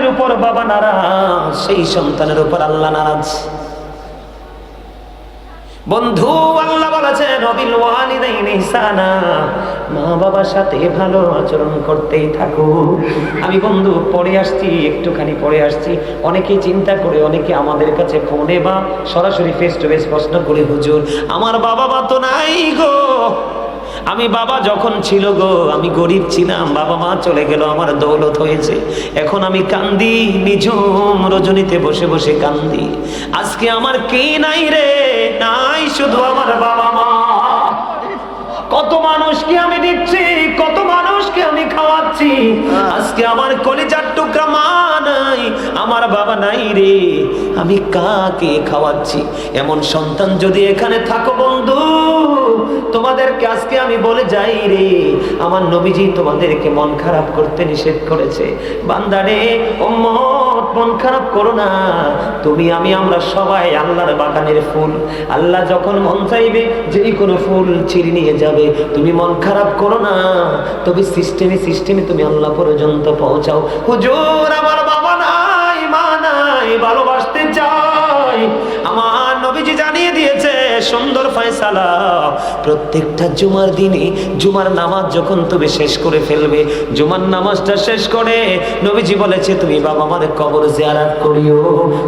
সন্তানের উপর বাবা নারাজ, সেই সন্তানের উপর আল্লাহ নারাজ। বন্ধু, আল্লাহ বলেছে নবিল ওয়ালিদাইনি ইহসানা, মা বাবার সাথে ভালো আচরণ করতেই থাকো। আমি বন্ধু পড়ে আসছি, একটুখানি পড়ে আসছি। অনেকেই চিন্তা করে, অনেকে আমাদের কাছে ফোনে বা সরাসরি ফেস টু ফেস প্রশ্ন করে, হুজুর আমার বাবা মা তো নাই গো, আমি বাবা যখন ছিল গো আমি গরিব ছিলাম, বাবা মা চলে গেল, আমার দৌলত হয়েছে, এখন আমি কান্দি, নিঝুম রজনীতে বসে বসে কান্দি। আজকে আমার কে নাই রে, নাই শুধু আমার বাবা মা। কত মানুষকে আমি দিচ্ছি, কত মানুষকে আমি খাওয়াচ্ছি, আজকে আমার কলিজার টুকরা মা নাই, আমার বাবা নাই রে, আমি কাকে খাওয়াচ্ছি? এমন সন্তান যদি এখানে থাকো বন্ধু, তোমাদেরকে আজকে আমি বলে যাই রে, আমার নবীজি তোমাদেরকে মন খারাপ করতে নিষেধ করেছে। বান্দারে উম্মত, মন খারাপ করো না। তুমি আমি আমরা সবাই আল্লাহর বাগানের ফুল। আল্লাহ যখন মন চাইবে যেই কোনো ফুল ছিঁড়ে নিয়ে যাবে। তুমি মন খারাপ করো না, তবে সিস্টেমে তুমি আল্লাহ পর্যন্ত পৌঁছাও। হুজুর আমার বাবা নাই, মা নাই, ভালোবাসতে চাই। আমার নবীজি জানিয়ে দিয়েছে সুন্দর ফয়সালা, প্রত্যেকটা জুমার দিনে জুমার নামাজ যখন তুমি শেষ করে ফেলবে, জুমার নামাজটা শেষ করে নবীজি বলেছে তুমি বাবা মার কবর জিয়ারত করিও,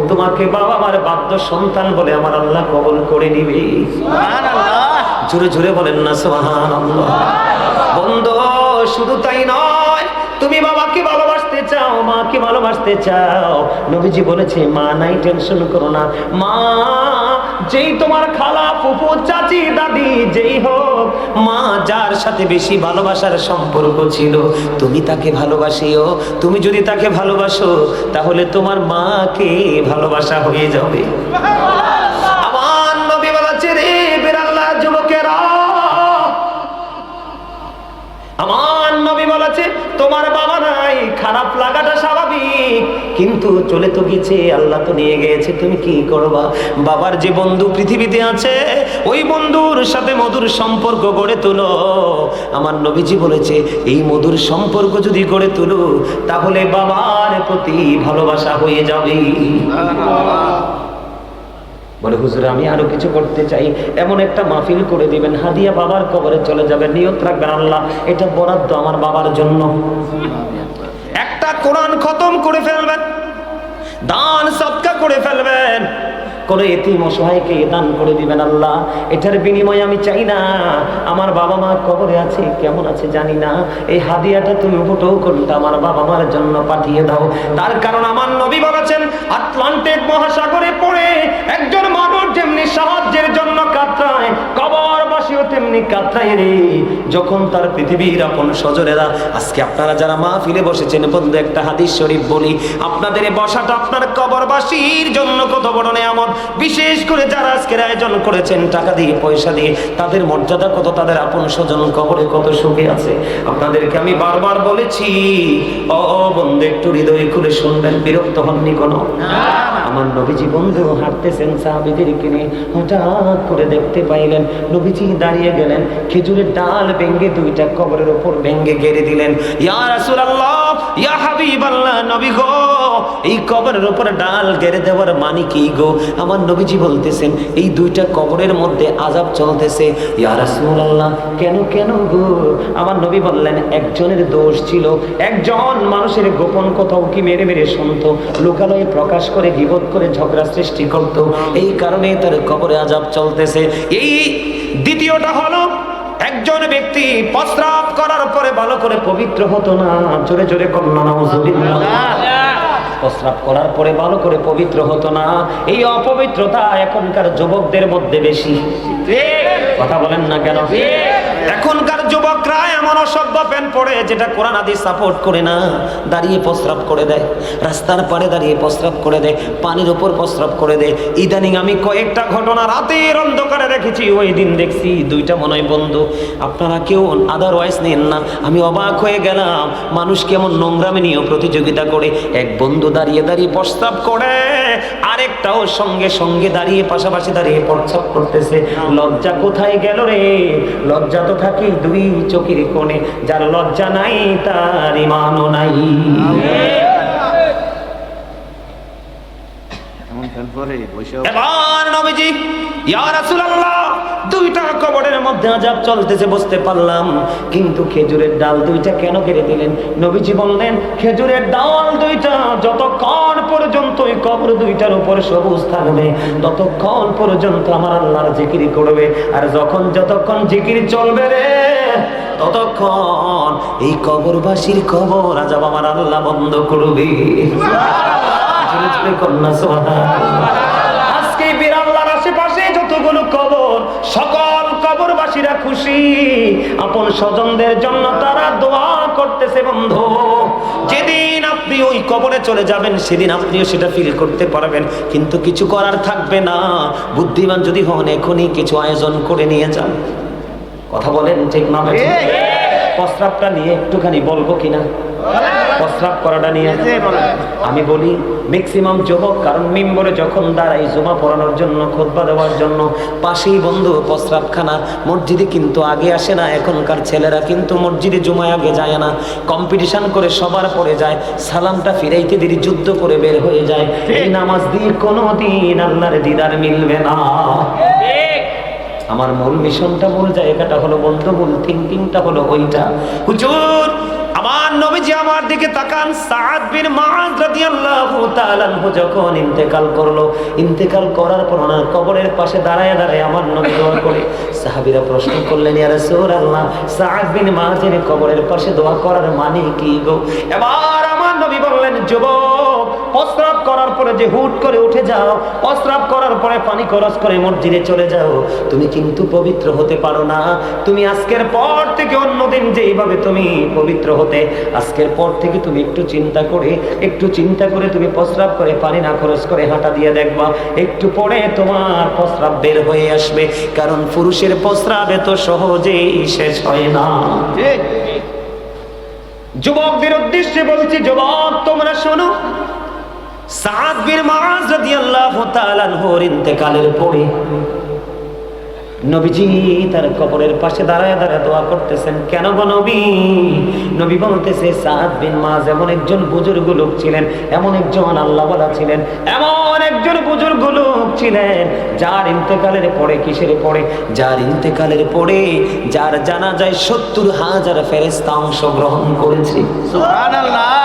তোমাকে বাবা মার বাধ্য সন্তান বলে আমার আল্লাহ কবুল করে নিবে। সুবহানাল্লাহ, জোরে জোরে বলেন না সুবহানাল্লাহ। বন্ধু, শুধু তাই নয়, তুমি বাবাকে ভালোবাসতে চাও, মাকে ভালোবাসতে চাও, নবীজি বলেছে মা নাই টেনশন করো না। মা যেই তোমার খালা, ফুফু, চাচি, দাদি যেই হোক, মা যার সাথে বেশি ভালোবাসার সম্পর্ক ছিল, তুমি তাকে ভালোবাসিও। তুমি যদি তাকে ভালোবাসো তাহলে তোমার মাকে ভালোবাসা হয়ে যাবে। আমার নবী বলেছে রে বেরাল্লাহ যুবকেরা, আমার নবী বলেছে তোমার বাবা নাই, খারাপ লাগাটা স্বাভাবিক, কিন্তু চলে তো গেছে, আল্লাহ তো নিয়ে গেছে, তুমি কি করবা? বাবার যে বন্ধু পৃথিবীতে আছে, ওই বন্ধুর সাথে মধুর সম্পর্ক গড়ে তোলো। আমার নবীজি বলেছে এই মধুর সম্পর্ক যদি গড়ে তোলো তাহলে বাবার প্রতি ভালোবাসা হয়ে যাবে। বলে হুজুর আমি আরো কিছু করতে চাই, এমন একটা মাহফিল করে দিবেন, হাদিয়া বাবার কবরে চলে যাবে, নিয়ত রাখবেন আল্লাহ এটা বরাদ্দ আমার বাবার জন্য। একটা কোরআন খতম করে ফেলবেন, দান সদকা করে ফেলবেন, কোন এতিম অসহায়কে দান করে দিবেন। আল্লাহ এটার বিনিময়ে আমি চাই না আমার বাবা মা কবরে আছে, কেমন আছে জানি না, এই হাদিয়াটা তুমি ফটো করতে আমার বাবা মার জন্য পাঠিয়ে দাও। তার কারণ আমার নবী বলেছেন আটলান্টিক মহাসাগরে পড়ে একজন মানুষ যেমনি সাহায্যের জন্য কাতরায়, কবরবাসীও তেমনি কাতরায় রে, যখন তার পৃথিবীর আপন স্বজনেরা। আজকে আপনারা যারা মাহফিলে বসেছেন বন্ধু, একটা হাদিস শরীফ বলি, আপনাদের বসাটা আপনার কবরবাসীর জন্য কত বড় নেয়ামত। বিশেষ করে যারা আজকের আয়োজন করেছেন টাকা দিয়ে পয়সা দিয়ে, তাদের মর্যাদা কত, তাদের আপন স্বজন কবরে কত সুখে আছে। আপনাদেরকে আমি বারবার বলেছি, ও বন্ধু একটু হৃদয় খুলে শুনবেন, বিরক্ত হননি কোনো? আমার নবীজি বন্ধু হাঁটতেছেন সাহাবীদেরকে নিয়ে, হঠাৎ করে দেখতে পাইলেন নবীজি দাঁড়িয়ে গেলেন, খেজুরের ডাল ভেঙ্গে দুইটা কবরের উপর ভেঙ্গে গেড়ে দিলেন। ইয়া রাসূলুল্লাহ, ইয়া হাবিবাল্লাহ, নবী গো এই কবরের উপর ডাল গেড়ে দেওয়ার মানে কি গো? আমার নবীজি বলতেছেন এই দুইটা কবরের মধ্যে আযাব চলতেছে। ইয়া রাসূলুল্লাহ, কেন কেন গো? আমার নবী বললেন একজনের দোষ ছিল, একজন মানুষের গোপন কথাও কি মেরে মেরে শুনতো, লোকালয়ে প্রকাশ করে গীবত করে ঝগড়া সৃষ্টি করত, এই কারণে তার কবরে আযাব চলতেছে। এই দ্বিতীয়টা হলো একজন ব্যক্তি প্রস্রাব করার পরে ভালো করে পবিত্র হতো না, জোরে জোরে কন্যা নাউজুবিল্লাহ, প্রস্রাব করার পরে ভালো করে পবিত্র হতো না। এই অপবিত্রতা এখনকার যুবকদের মধ্যে বেশি, কথা বলেন না কেন? এখনকার যুবকরা এমন অসভ্য প্যান্ট পরে যেটা কোরআন হাদিস সাপোর্ট করে না, দাঁড়িয়ে প্রস্রাব করে দেয়, রাস্তার পাড়ে দাঁড়িয়ে প্রস্রাব করে দেয়, পানির উপর প্রস্রাব করে দেয়। ইদানিং আমি কয়েকটা ঘটনা রাতের অন্ধকারে রেখেছি, ওই দিন দেখছি দুইটা মনে হয় বন্ধু, আপনারা কেউ আদারওয়াইজ নেন না, আমি অবাক হয়ে গেলাম মানুষ কেমন নোংরামে নিয়েও প্রতিযোগিতা করে। এক বন্ধু দাঁড়িয়ে দাঁড়িয়ে প্রস্রাব করে, আরেকটাও সঙ্গে সঙ্গে দাঁড়িয়ে পাশাপাশি দাঁড়িয়ে প্রস্রাব করতেছে। লজ্জা কোথায় গেল রে? লজ্জা তো থাকে দুই চোখের কোণে, যার লজ্জা নাই তার ঈমানও নাই। এবার নবীজি, ইয়া রাসূলুল্লাহ, দুইটা কবরের মধ্যে আযাব চলতেছে বুঝতে পারলাম, কিন্তু খেজুরের ডাল দুইটা কেন কেটে দিলেন? নবীজি বললেন, খেজুরের ডাল দুইটা যতক্ষণ পর্যন্ত ওই কবর দুইটার উপর সবুজ থাকবে ততক্ষণ পর্যন্ত আমার আল্লাহর জিকির করবে, আর যতক্ষণ জিকির চলবে রে ততক্ষণ এই কবরবাসীর কবর আযাব আমার আল্লাহ বন্ধ করবে। আজকে বিরাল্লার আশেপাশে যতগুলো কবর, সকল কবরবাসীরা খুশি, আপন স্বজনদের জন্য তারা দোয়া করতেছে। বন্ধু, যেদিন আপনি ওই কবরে চলে যাবেন সেদিন আপনিও সেটা ফিল করতে পারবেন, কিন্তু কিছু করার থাকবে না। বুদ্ধিমান যদি হন এখনই কিছু আয়োজন করে নিয়ে যান। কথা বলেন ঠিক না? প্রস্রাবটা নিয়ে একটুখানি বলবো কিনা? প্রস্রাব করাটা নিয়ে আমি বলি ম্যাক্সিমাম যুবক, কারণ মিম্বরে যখন দাঁড়াই জুমা পড়ানোর জন্য, খুতবা দেওয়ার জন্য, পাশেই বন্ধু প্রস্রাবখানা। মসজিদে কিন্তু আগে আসে না, এখনকার ছেলেরা কিন্তু মসজিদে জুমায় আগে যায় না, কম্পিটিশন করে সবার পরে যায়, সালামটা ফিরাইতে দেরি যুদ্ধ করে বের হয়ে যায়। এই নামাজ দিয়ে কোনোদিন আল্লাহর দিদার মিলবে না। আমার মূল মিশনটা, মূল জায়গাটা হলো বন্ধু, মূল থিঙ্কিংটা হলো ওইটা। হুজুর, আমার নবীজি আমার দিকে তাকান। সাদ বিন মুআয রাদিয়াল্লাহু তাআলা আনহু যখন ইন্তেকাল করলো, ইন্তেকাল করার পর ওনার কবরের পাশে দাঁড়ায় আমার নবী দোয়া করে। সাহাবীরা প্রশ্ন করলেন, ইয়া রাসূলুল্লাহ, সাদ বিন মুআযের কবরের পাশে দোয়া করার মানে কি গো? এবার আমার নবী বললেন, যুবক, প্রস্রাব করার পরে যে হুট করে উঠে যাও, প্রস্রাব করার পরে পানি খরচ করে মসজিদে চলে যাও, তুমি কিন্তু পবিত্র হতে পারো না। তুমি আজকের পর থেকে অন্যদিন যেইভাবে তুমি পবিত্র হতে, আজকের পর থেকে তুমি একটু চিন্তা করে তুমি প্রস্রাব করে পানি না খরচ করে হাঁটা দিয়ে দেখবা, একটু পরে তোমার প্রস্রাব বের হয়ে আসবে। কারণ পুরুষের প্রস্রাব এত সহজেই শেষ হয় না। যুবকদের উদ্দেশ্যে বলছি, যুবক তোমরা শোনো, সাদ বিন মুআয রাদিয়াল্লাহু তাআলা আনহুর ইন্তেকালের পরে নবীজি তার কবরের পাশে দাঁড়ায় দোয়া করতেছেন। কেন গো নবী? নবী বলতেছে, সাদ বিন মুআয এমন একজন বুজুর্গ লোক ছিলেন, এমন একজন আল্লাহওয়ালা ছিলেন, এমন একজন বুজুর্গ লোক ছিলেন, যার ইন্তেকালের পরে, কিসের পরে? যার ইন্তেকালের পরে যার জানাজায় ৭০,০০০ ফেরেশতা অংশগ্রহণ করেছে। সুবহানাল্লাহ।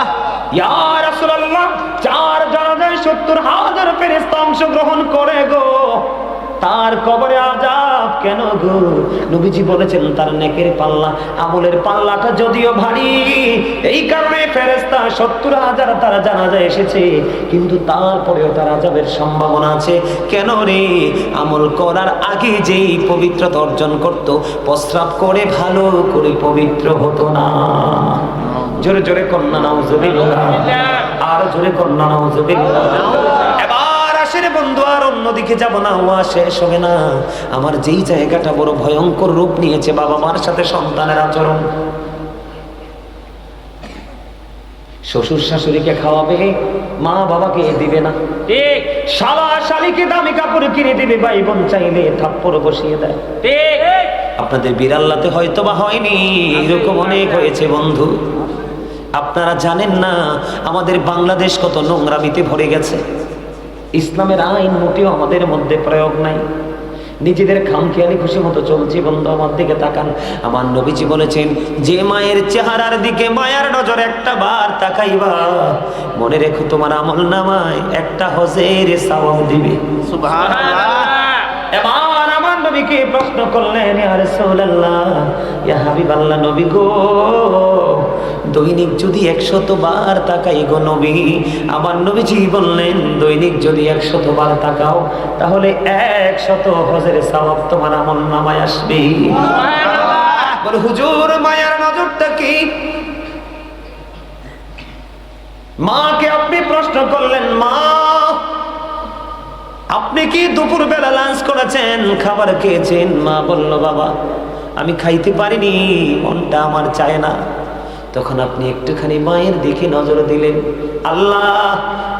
ইয়া রাসূলুল্লাহ, যার জানাজায় ৭০,০০০ ফেরেশতা অংশগ্রহণ করে গো, তার কবরে আযাব কেন গো? নবীজি বলেছেন, তার নেকের পাল্লা, আমলের পাল্লাটা যদিও ভারী, এই কারণে ফেরেশতা ৭০,০০০ তার জানাজায় এসেছে, কিন্তু তারপরেও তার আযাবের সম্ভাবনা আছে। কেন রে? আমল করার আগে যেই পবিত্রতা অর্জন করত, প্রস্রাব করে ভালো করে পবিত্র হতো না। জোরে জোরে কন্যা নাউজুবিল্লাহ, আর জোরে কন্যা নাউজুবিল্লাহ। বন্ধু, আর অন্যদিকে যাব না, ওয়া শেষ হবে না। আমার যেই জায়গাটা বড় ভয়ঙ্কর রূপ নিয়েছে, বাবা মার সাথে সন্তানের আচরণ। শ্বশুর শাশুড়িকে খাওয়াবে, মা বাবাকে দিবে না, ঠিক। শালা শালিকে দামি কাপড় কিনে দিবে, ভাই বোন চাইলে থাপ্পড় বসিয়ে দেয়, ঠিক। আপনাদের বিরাল্লাতে হয়তো বা হয়নি, এরকম অনেক হয়েছে বন্ধু। আপনারা জানেন না আমাদের বাংলাদেশ কত নোংরামিতে ভরে গেছে। ইসলামের আইন মোটেও আমাদের মধ্যে প্রয়োগ নাই, নিজেদের খামখেয়ালি খুশি মতো চলছি। বন্ধু, আমার দিকে তাকান। আমার নবীজি বলেছেন, যে মায়ের চেহারার দিকে মায়ার নজর একটা বার তাকাইবা, মনে রেখো তোমার আমল নামায় একটা হজের সওয়াব দিবে। সুবহানাল্লাহ। এবার আমার নবীকে প্রশ্ন করলেন, ইয়া রাসূলুল্লাহ, ইয়া হাবিবাল্লাহ, নবী গো, দৈনিক যদি ১০০ বার তাকাই গো নবী। আমার নবীজি বললেন, দৈনিক যদি ১০০ বার তাকাও, তাহলে ১০০ হজের সওয়াব তোমার আমল নামায় আসবে। বলে, হুজুর, মায়ার নজরটা কি? মাকে আপনি প্রশ্ন করলেন, মা, আপনি কি দুপুর বেলা লাঞ্চ করেছেন, খাবার খেয়েছেন? মা বলল, বাবা, আমি খাইতে পারিনি, মনটা আমার চায় না। তখন আপনি একটুখানি মায়ের দিকে নজর দিলেন। আল্লাহ,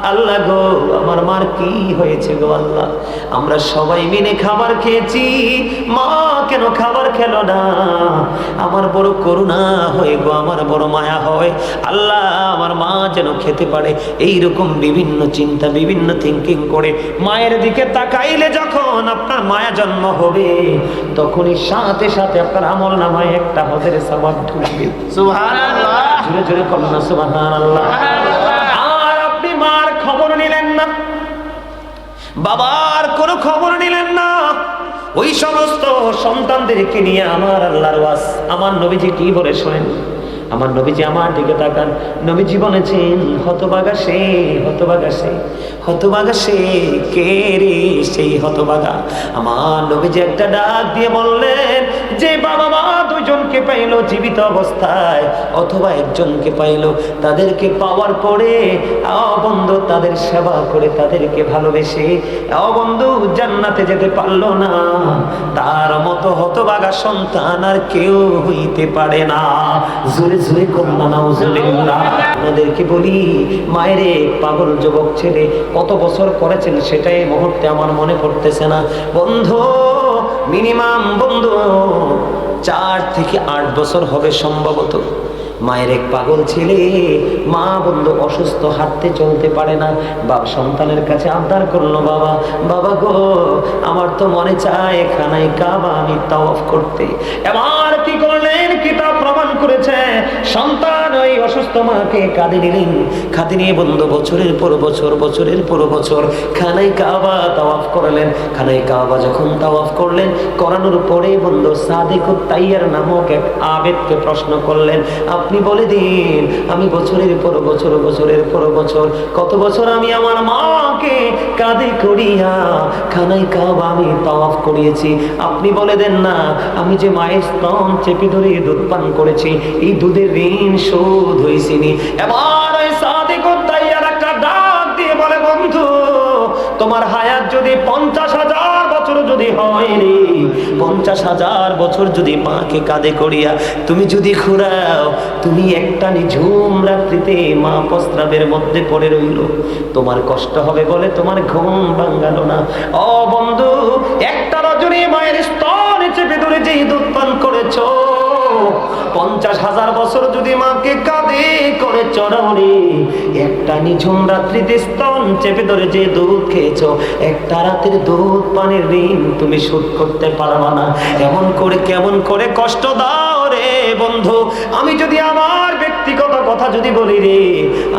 আল্লাহ গো আমার মার কি হয়েছে গো আল্লাহ, আমরা সবাই মিলে খাবার খেয়েছি, মা কেন খাবার খেলো না? আমার বড় করুণা হয় গো, আমার বড় মায়া হয়, আল্লাহ আমার মা যেন খেতে পারে। এইরকম বিভিন্ন চিন্তা, বিভিন্ন থিঙ্কিং করে মায়ের দিকে তাকাইলে যখন আপনার মায়া জন্ম হবে, তখনই সাথে সাথে আপনার আমল নামায় একটা হজের সওয়াব ঢুকবে। সুবহানাল্লাহ, জোরে জোরে কন্যা সুবহানাল্লাহ। আর আপনি মার খবর নিলেন না, বাবার কোনো খবর নিলেন না, ওই সমস্ত সন্তানদেরকে নিয়ে আমার আল্লাহর ওয়াজ আমার নবীজি কি বলে শোনেন। আমার নবীজি আমার দিকে তাকান, নবীজি বলেছেন হতভাগা সে, হতভাগা সে, হতভাগা সে, কে রে সেই হতভাগা। আমার নবীজি একটা ডাক দিয়ে বললেন যে বাবা মা দুইজনকে পাইলো জীবিত অবস্থায়, অথবা একজনকে পাইলো, তাদেরকে পাওয়ার পরে বন্ধু তাদের সেবা করে তাদেরকে ভালোবেসে বন্ধু জান্নাতে যেতে পারলো না, তার মতো হতভাগা সন্তান আর কেউ হইতে পারে না। জোরে জোরে কন্যা নাউজুবিল্লাহ। আপনাদেরকে বলি, মায়েরে পাগল যুবক ছেলে কত বছর করেছেন সেটাই এই মুহূর্তে আমার মনে পড়তেছে না। বন্ধু মিনিমাম বন্ধু 4 থেকে 8 বছর হবে সম্ভবত। মায়ের এক পাগল ছেলে, মা বলল অসুস্থ, হাঁটতে চলতে পারে না, বাবা সন্তানের কাছে আবদার করলো, বাবা বাবা গো আমার তো মনে চায় খানায় কাবা আমি তাওয়াফ করতে। এবার কি করলেন, কিতাব প্রমাণ করেছে সন্তান ওই অসুস্থ মাকে কাঁধে নিলেন, কাঁধে নিয়ে বন্ধু বছরের পর বছর, বছরের পর বছর খানায় কাবা তাওয়াফ করলেন। খানায় কাবা যখন তাওয়াফ করলেন, করানোর পরে বন্ধু সাদিকুত তাইয়ার নামক এক আবেদকে প্রশ্ন করলেন, আপনি বলে দিন আমি বছরের পর বছর, বছরের পর বছর কত বছর আমি আমার মাকে কাঁধে করিয়া খানায় কাবা আমি তাওয়াফ করিয়েছি, আপনি বলে দেন না আমি যে মায়ের স্তন চেপে ধরে দুধ পান করেছি, এই দুধের ঋণ শোধ হয়েছিনি। এবার ওই সাদিকুত তাইয়ার একটা ডাক দিয়ে বলে, বন্ধু তোমার হায়াত যদি 50,000 বছর যদি হয় রে, 50,000 বছর যদি মাকে কাঁধে করিয়া তুমি যদি ঘুরাও, তুমি একটা নিঝুম রাত্রিতে মা প্রস্রাবের মধ্যে পড়ে রইল, তোমার কষ্ট হবে বলে তোমার ঘুম ভাঙালো না। ও বন্ধু একটা রজনী মায়ের স্তনে চেপে ধরে যেই দুধ পান করেছো, 50,000 বছর যদি মাকে কাঁধে করে চড়াওনি, একটা নিঝুম রাত্রিতে স্তন চেপে ধরে যে দুধ খেয়েছো, একটা রাতের দুধ পানির ঋণ তুমি শোধ করতে পারবা না। এমন করে কেমন করে কষ্ট দাও রে বন্ধু। আমি যদি আমার ব্যক্তিগত কথা যদি বলি রে,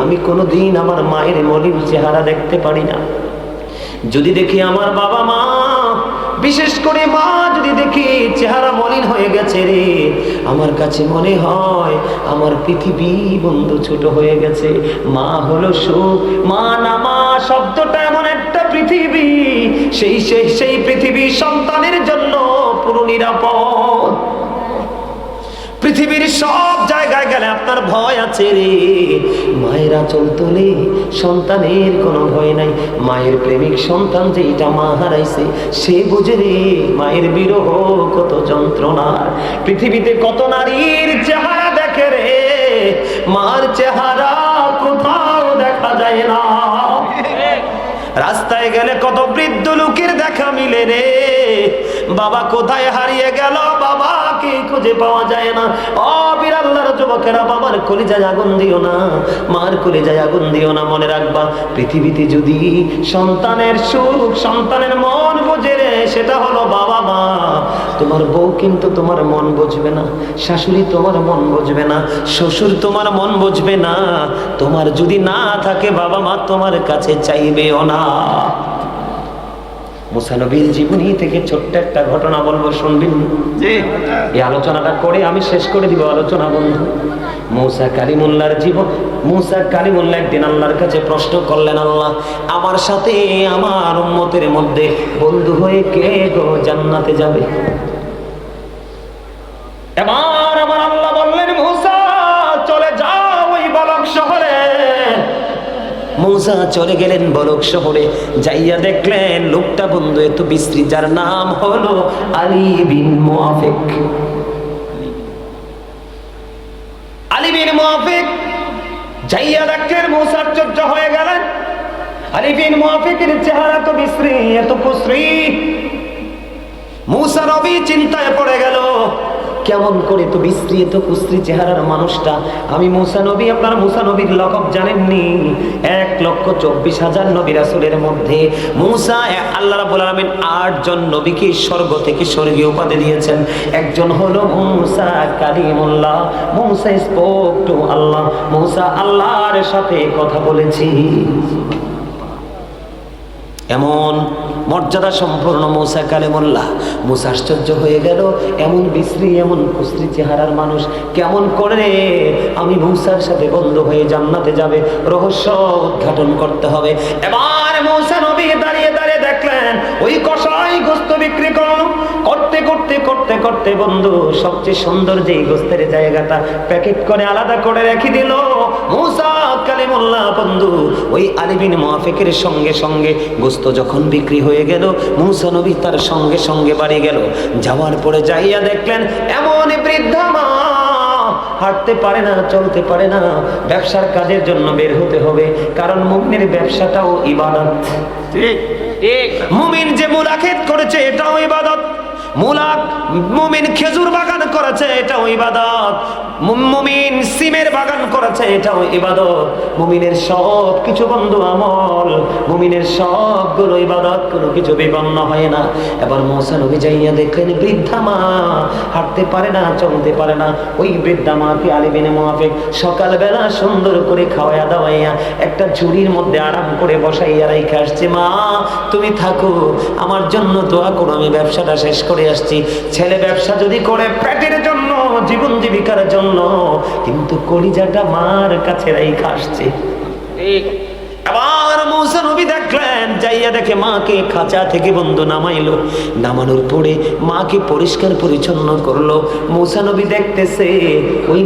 আমি কোনোদিন আমার মায়ের মলিন চেহারা দেখতে পারি না। যদি দেখি আমার বাবা মা, বিশেষ করে মা যদি দেখি চেহারা মলিন হয়ে গেছে রে, আমার কাছে মনে হয় আমার পৃথিবী বন্ধু ছোট হয়ে গেছে। মা হলো সুখ, মা না মা শব্দটা এমন একটা পৃথিবী, সেই পৃথিবী সন্তানের জন্য পুরো নিরাপদ। পৃথিবীর সব জায়গায় গেলে আপনার ভয় আছে রে, মায়ের আঁচল তোলে সন্তানের কোনো ভয় নাই। মায়ের প্রেমিক সন্তান যেটা মা হারাইছে সে বুঝে রে মায়ের বিরহ কত যন্ত্রণার। পৃথিবীতে কত নারীর চেহারা দেখে রে, মার চেহারা কোথাও দেখা যায় না। রাস্তায় গেলে কত বৃদ্ধ লোকের দেখা মিলে রে, বাবা কোথায় হারিয়ে গেল, বাবাকে খুঁজে পাওয়া যায় না। ও বিরাল্লার যুবকেরা, বাবার কলিজায় আগুন দিও না, মার কলিজায় আগুন দিও না। মনে রাখবা পৃথিবীতে যদি সন্তানের সুখ, সন্তানের মন বুঝে রে, সেটা হলো বাবা মা। তোমার বউ কিন্তু তোমার মন বুঝবে না, শাশুড়ি তোমার মন বুঝবে না, শ্বশুর তোমার মন বুঝবে না। তোমার যদি না থাকে বাবা মা, তোমার কাছে চাইবেও না। মুসা নবীর জীবনী থেকে ছোট্ট একটা ঘটনা বলবো, শুনবেন? এই আলোচনাটা করে আমি শেষ করে দিব আলোচনা বন্ধু। মুসা কালিমুল্লাহর জীবন। মুসা কালিমুল্লাহ একদিন আল্লাহর কাছে প্রশ্ন করলেন, আল্লাহ আমার সাথে আমার উম্মতের মধ্যে বন্ধু হয়ে কে গো জান্নাতে যাবে? এবার আমার আল্লাহ বললেন, মুসা চলে যাও ওই বলক শহরে। মুসা চলে গেলেন বলক শহরে, যাইয়া দেখলেন লোকটা বন্ধু এত বিশ্রী, যার নাম হলো আলী বিন মুআফিক। আলী বিন মুআফিক যাইয়া দেখলেন, মুসা আশ্চর্য হয়ে গেলেন। আলী বিন মুআফিকের চেহারা তো বিশ্রী, এত কুশ্রী। মূসা নবী চিন্তায় পড়ে গেল, কেমন করে তো বিশ্রী এত কুশ্রী চেহারার মানুষটা। আমি মূসা নবী, আপনারা মূসা নবীর লকব জানেননি? 1,24,000 নবী রাসূলের মধ্যে মূসা, আল্লাহ রাব্বুল আলামিন 8 জন নবীকে স্বর্গ থেকে স্বর্গীয় উপাধি দিয়েছেন। একজন হলো মূসা কালিমুল্লাহ, মূসা স্পোক টু আল্লাহ, মূসা আল্লাহর সাথে কথা বলেছি। এমন মর্যাদা সম্পূর্ণ মূসা কালিমুল্লাহ। মূসা আশ্চর্য হয়ে গেল, এমন বিশ্রী এমন কুশ্রী চেহারার মানুষ কেমন করে আমি মূসার সাথে বন্ধু হয়ে জান্নাতে যাবে? রহস্য উদ্ঘাটন করতে হবে। এবার মূসা নবী দাঁড়িয়ে দাঁড়িয়ে দেখলেন ওই কসাই গোস্ত বিক্রি করতে বন্ধু সবচেয়ে সুন্দর যেই গোস্তের জায়গাটা প্যাকেট করে আলাদা করে রেখে দিল মূসা কালিমুল্লাহ বন্ধু। ওই আলী বিন মুআফিকের সঙ্গে সঙ্গে গোস্ত যখন বিক্রি হয়ে গেল, মূসা নবী তার সঙ্গে সঙ্গে বাড়ি গেল। যাওয়ার পরে যাইয়া দেখলেন এমন বৃদ্ধা মা হাঁটতে পারে না, চলতে পারে না। ব্যবসার কাজের জন্য বের হতে হবে, কারণ মুমিনের ব্যবসাটাও ইবাদত। ঠিক ঠিক, মুমিন যে মূলা ক্ষেত করেছে এটাও ইবাদত। মুমিন খেজুর বাগান করেছে এটাও ইবাদত। মুমিন সিমের বাগান করেছে এটাও ইবাদত। মুমিনের সব কিছু বন্ধু আমল, মুমিনের সবগুলো ইবাদত, কোনো কিছু বিপন্ন হয় না। এবার মূসা নবী যাইয়া দেখলেন বৃদ্ধা মা হাঁটতে পারে না, চলতে পারে না। ওই বৃদ্ধা মাকে আলী বিন মুআফিক সকালবেলা সুন্দর করে খাওয়াইয়া দাওয়াইয়া একটা ঝুড়ির মধ্যে আরাম করে বসাইয়া রাইখা আসছে। মা তুমি থাকো, আমার জন্য দোয়া করো, আমি ব্যবসাটা শেষ করে আসছি। ছেলে ব্যবসা যদি করে পেটের জন্য, জীবন জীবিকার জন্য, কিন্তু কলিজাটা মার কাছে রাইখা আসছে। আবার মূসা নবী দেখলেন, যাইয়া দেখে মাকে খাঁচা থেকে বন্ধু নামাইলো। নামানোর পরে মাকে পরিষ্কার পরিচ্ছন্ন করলো। মূসা নবী দেখতেছে, ওই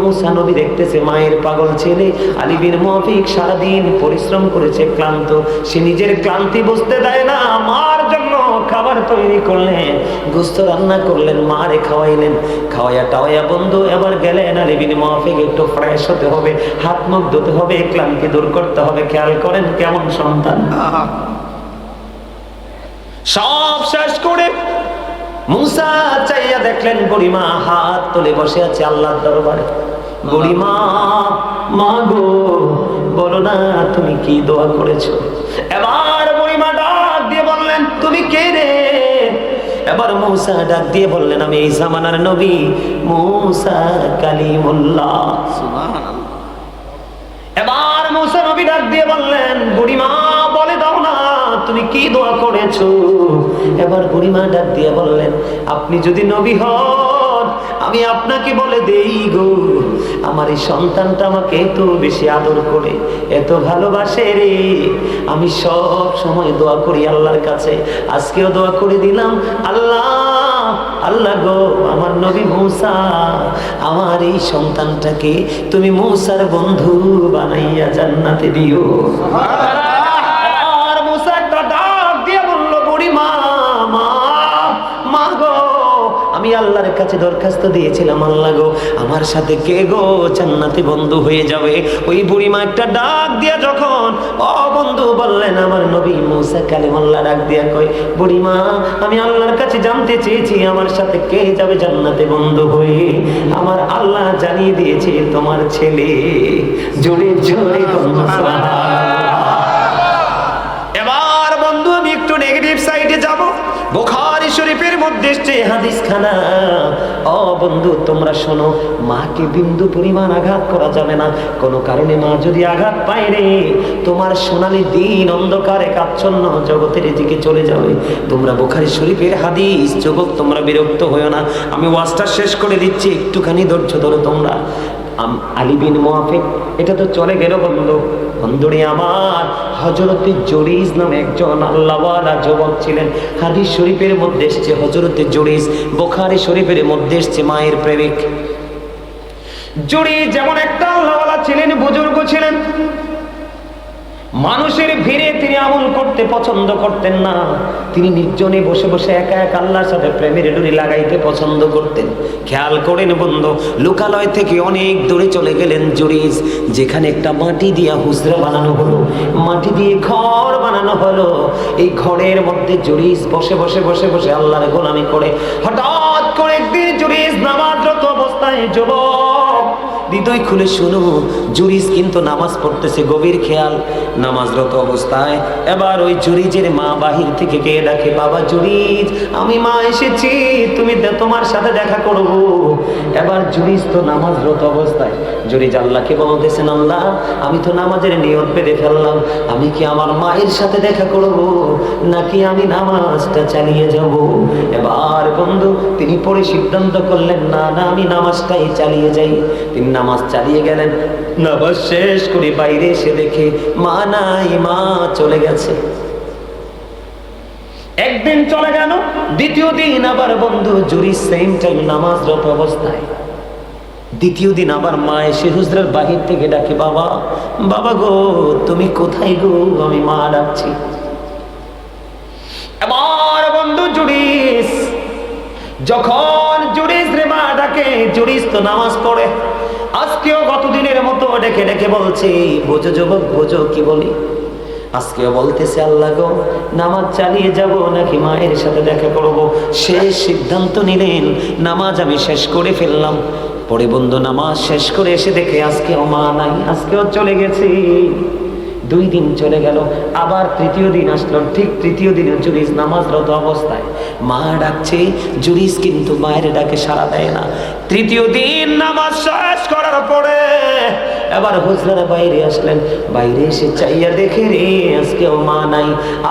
মূসা নবী দেখতেছে মায়ের পাগল ছেলে আলী বিন মুআফিক সারাদিন পরিশ্রম করেছে, ক্লান্ত। সে নিজের ক্লান্তি বুঝতে দেয় না, মার জন্য খাবার তৈরি করলেন, গোস্ত রান্না করলেন, মারে খাওয়াইলেন। খাওয়াইয়া টাওয়াইয়া বন্ধু এবার গেলেন আলী বিন মুআফিক একটু ফ্রেশ হতে হবে, হাত মুখ ধুতে হবে, ক্লান্তি দূর করতে হবে। খেয়াল করেন কেমন সন্তান। সব শেষ করে মূসা চাইয়া দেখলেন বুড়িমা হাত তুলে বসে আছে আল্লাহর দরবারে। বুড়িমা, মা গো, বলো না তুমি কি দোয়া করেছো? এবার বুড়িমা ডাক দিয়ে বললেন, তুমি কে রে? এবার মূসা ডাক দিয়ে বললেন, আমি এই জামানার নবী মূসা কালিমুল্লাহ। সুবহানাল্লাহ। এবার মূসা নবী ডাক দিয়ে বললেন, বুড়িমা বলে দাও না তুমি কি দোয়া করেছো? এবার বুড়িমা ডাক দিয়ে বললেন, আপনি যদি নবী হন আমি আপনাকে বলে দেই গো, আমার এই সন্তানটা আমাকে এত বেশি আদর করে, এত ভালোবাসে রে, আমি সব সময় দোয়া করি আল্লাহর কাছে। আজকেও দোয়া করে দিলাম, আল্লাহ আল্লাহ গো, আমার নবী মূসা, আমার এই সন্তানটাকে তুমি মূসার বন্ধু বানাইয়া জান্নাতে দিও। আর মূসা একটা ডাক দিয়ে বলল, বুড়িমা, মা গো, আমি আল্লাহর কাছে দরখাস্ত দিয়েছিলাম, আল্লাহ গো আমার সাথে কে গো জান্নাতে বন্ধু হয়ে যাবে? ওই বুড়িমা একটা ডাক দিয়া যখন ও বন্ধু বললেন আমার নবী মূসা কালিমুল্লাহ, ডাক দিয়া কই, বুড়িমা আমি আল্লাহর কাছে জানতে চেয়েছি আমার সাথে কে যাবে জান্নাতে বন্ধু হয়ে, আমার আল্লাহ জানিয়ে দিয়েছে তোমার ছেলে। জোরে জোরে বন্ধু এবার বন্ধু আমি একটু নেগেটিভ সাইডে যাব। বুখারী শরীফের মধ্যে এসেছে হাদিস খানা। ও বন্ধু তোমরা শোনো, মাকে বিন্দু পরিমাণ আঘাত করা যাবে না। কোনো কারণে মা যদি আঘাত পায় রে, তোমার সোনালী দিন অন্ধকারে কাচ্ছন্ন জগতের দিকে চলে যাবে। তোমরা বুখারী শরীফের হাদিস, জগৎ তোমরা বিরক্ত হয়ো না, আমি ওয়াজটা শেষ করে দিচ্ছি, একটুখানি ধৈর্য ধরো তোমরা। আলী বিন মুআফিক এটা তো চলে গেল বন্ধু। বন্ধুরে আমার, হযরতে জুরিজ নামে একজন আল্লাহওয়ালা যুবক ছিলেন। হাদিস শরীফের মধ্যে এসেছে হযরতে জুরিজ, বুখারী শরীফের মধ্যে এসেছে মায়ের প্রেমিক। জুরিজ যেমন একটা আল্লাহওয়ালা ছিলেন, বুজুর্গ ছিলেন। মানুষের ভিড়ে তিনি আমল করতে পছন্দ করতেন না, তিনি নির্জনে বসে বসে একা একা আল্লাহর সাথে প্রেমের ডুরি লাগাইতে পছন্দ করতেন। খেয়াল করেন বন্ধু, লোকালয় থেকে অনেক দূরে চলে গেলেন জুরিজ, যেখানে একটা মাটি দিয়া হুজরা বানানো হলো, মাটি দিয়ে ঘর বানানো হলো। এই ঘরের মধ্যে জুরিজ বসে বসে বসে বসে আল্লাহর গোলামি করে। হঠাৎ করে একদিন জুরিজ নামাজরত অবস্থায়, যুবক হৃদয় খুলে শুনো, জুরিজ কিন্তু নামাজ পড়তেছে, গভীর খেয়াল, নামাজরত অবস্থায়। এবার ওই জুরিজের মা বাহির থেকে কে ডাকে, বাবা জুরিজ, আমি মা এসেছি, তুমি তোমার সাথে দেখা করব। এবার জুরিজ তো নামাজরত অবস্থায়, জুরিজ আল্লাহকে বলতেছেন, আল্লাহ আমি তো নামাজের নিয়ত বেঁধে ফেললাম, আমি কি আমার মায়ের সাথে দেখা করব নাকি আমি নামাজটা চালিয়ে যাব? এবার বন্ধু তিনি পরে সিদ্ধান্ত করলেন, না না আমি নামাজটাই চালিয়ে যাই। তিনি নামাজ চালিয়ে গেলেন, নামাজ শেষ করে বাইরে এসে দেখে মা নাই, মা চলে গেছে। একদিন চলে গেল, দ্বিতীয় দিন আবার বন্ধু জুরিজ সেম টাইম নামাজরত অবস্থায়। দ্বিতীয় দিন আবার মা এসে হুজরার বাহির থেকে ডাকে, বাবা বাবা গো তুমি কোথায় গো, আমি মা ডাকছি। এবার বন্ধু জুরিজ, যখন জুরিজ রে মা ডাকে, জুরিজ তো নামাজ পড়ে। আজকেও গতদিনের মতো ডেকে ডেকে বলছে, বোঝো যুবক বোঝো কি বলি। আজকেও বলতেছে, আল্লাহ গো নামাজ চালিয়ে যাব নাকি মায়ের সাথে দেখা করব। শেষ সিদ্ধান্ত নিলেন, নামাজ আমি শেষ করে ফেললাম। পরে বন্ধু নামাজ শেষ করে এসে দেখে আজকেও মা নাই, আজকেও চলে গেছে। 2 দিন চলে গেল, আবার তৃতীয় দিন আসলো। ঠিক তৃতীয় দিনে জুরিজ নামাজরত অবস্থায়, মা ডাকছে, জুরিজ কিন্তু মায়ের ডাকে সাড়া দেয় না। তৃতীয় দিন নামাজ শেষ করার পরে এবার হুজরার বাইরে আসলেন, বাইরে এসে চাইয়া দেখে রে আজকেও মা নাই।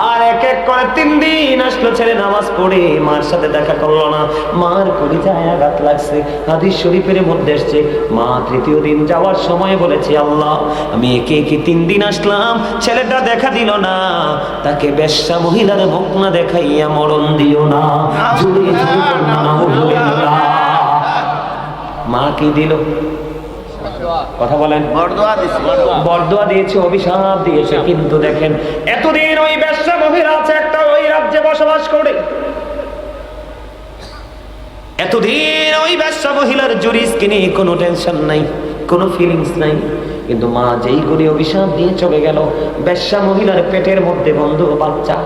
আর এক এক করে 3 দিন আসলো, ছেলে নামাজ পড়ে মার সাথে দেখা করলো না। মার কলিজায় আঘাত লাগছে। হাদিস শরীফের মধ্যে এসছে, মা তৃতীয় দিন যাওয়ার সময় বলেছে, আল্লাহ আমি একে একে 3 দিন আসলাম, ছেলেটা দেখা দিল না, তাকে বেশ্যা মহিলার মুখ না দেখাইয়া মরণ দিও না। জুড়ে জুড়ে নাউজুবিল্লাহ। মা কি দিল? কথা বলেন, বরদোয়া দিয়েছে, অভিশাপ দিয়েছে। কিন্তু দেখেন এতদিন ওই বেশ্যা মহিলা আছে একটা, ওই রাজ্যে বসবাস করে, এতদিন ওই বেশ্যা মহিলার জুরিজকে নিয়ে কোনো টেনশন নাই, কোনো ফিলিংস নাই। কিন্তু মা যেই করে অভিশাপ দিয়ে চলে গেল, বেশ্যা মহিলার পেটের মধ্যে বন্ধু বাচ্চা,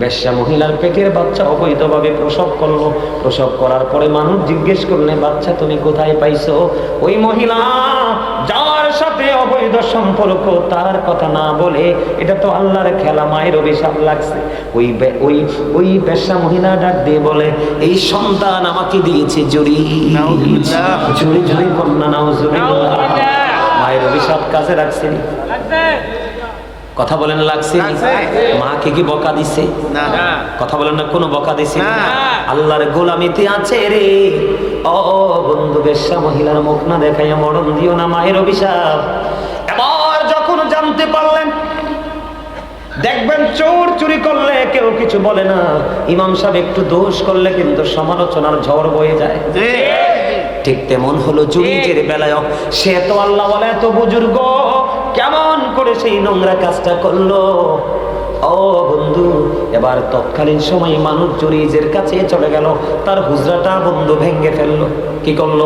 বেশ্যা মহিলার পেটের বাচ্চা অবৈধভাবে প্রসব করলো। প্রসব করার পরে মানুষ জিজ্ঞেস করলে, বাচ্চা তুমি কোথায় পাইছো? ওই মহিলা যার সাথে অবৈধ সম্পর্ক তার কথা না বলে, এটা তো আল্লাহর খেলা, মায়ের অভিশাপ লাগছে। ওই বেশ্যা মহিলা ডাক দিয়ে বলে, এই সন্তান আমাকে দিয়েছে জুরিজ। জুরি জুরি কন্যা নাউজুবিল্লাহ। মায়ের অভিশাপ কাজে রাখছে, কথা বলেন লাগছে? মাকে কি বকা দিছে? কথা বলেন না, কোনো বকা দিছে? আল্লাহর গোলামিতে আছে রে। ও বন্ধু, বেশ্যা মহিলার মুখ না দেখাইয়া মরণ দিও না, মায়ের অভিশাপ। এবার যখন জানতে পারলেন, দেখবেন চোর চুরি করলে কেউ কিছু বলে না, ইমাম সাহেব একটু দোষ করলে কিন্তু সমালোচনার ঝড় বয়ে যায়। ঠিক তেমন হলো জুরিজের বেলায়। সে তো আল্লাহ বলে, এত বুজুর্গ, কেমন করে সেই নোংরা কাজটা করলো। ও বন্ধু, এবার তৎকালীন সময় মানুষ জুরিজের কাছে চলে গেল, তার হুজরাটা বন্ধু ভেঙে ফেললো। কি করলো?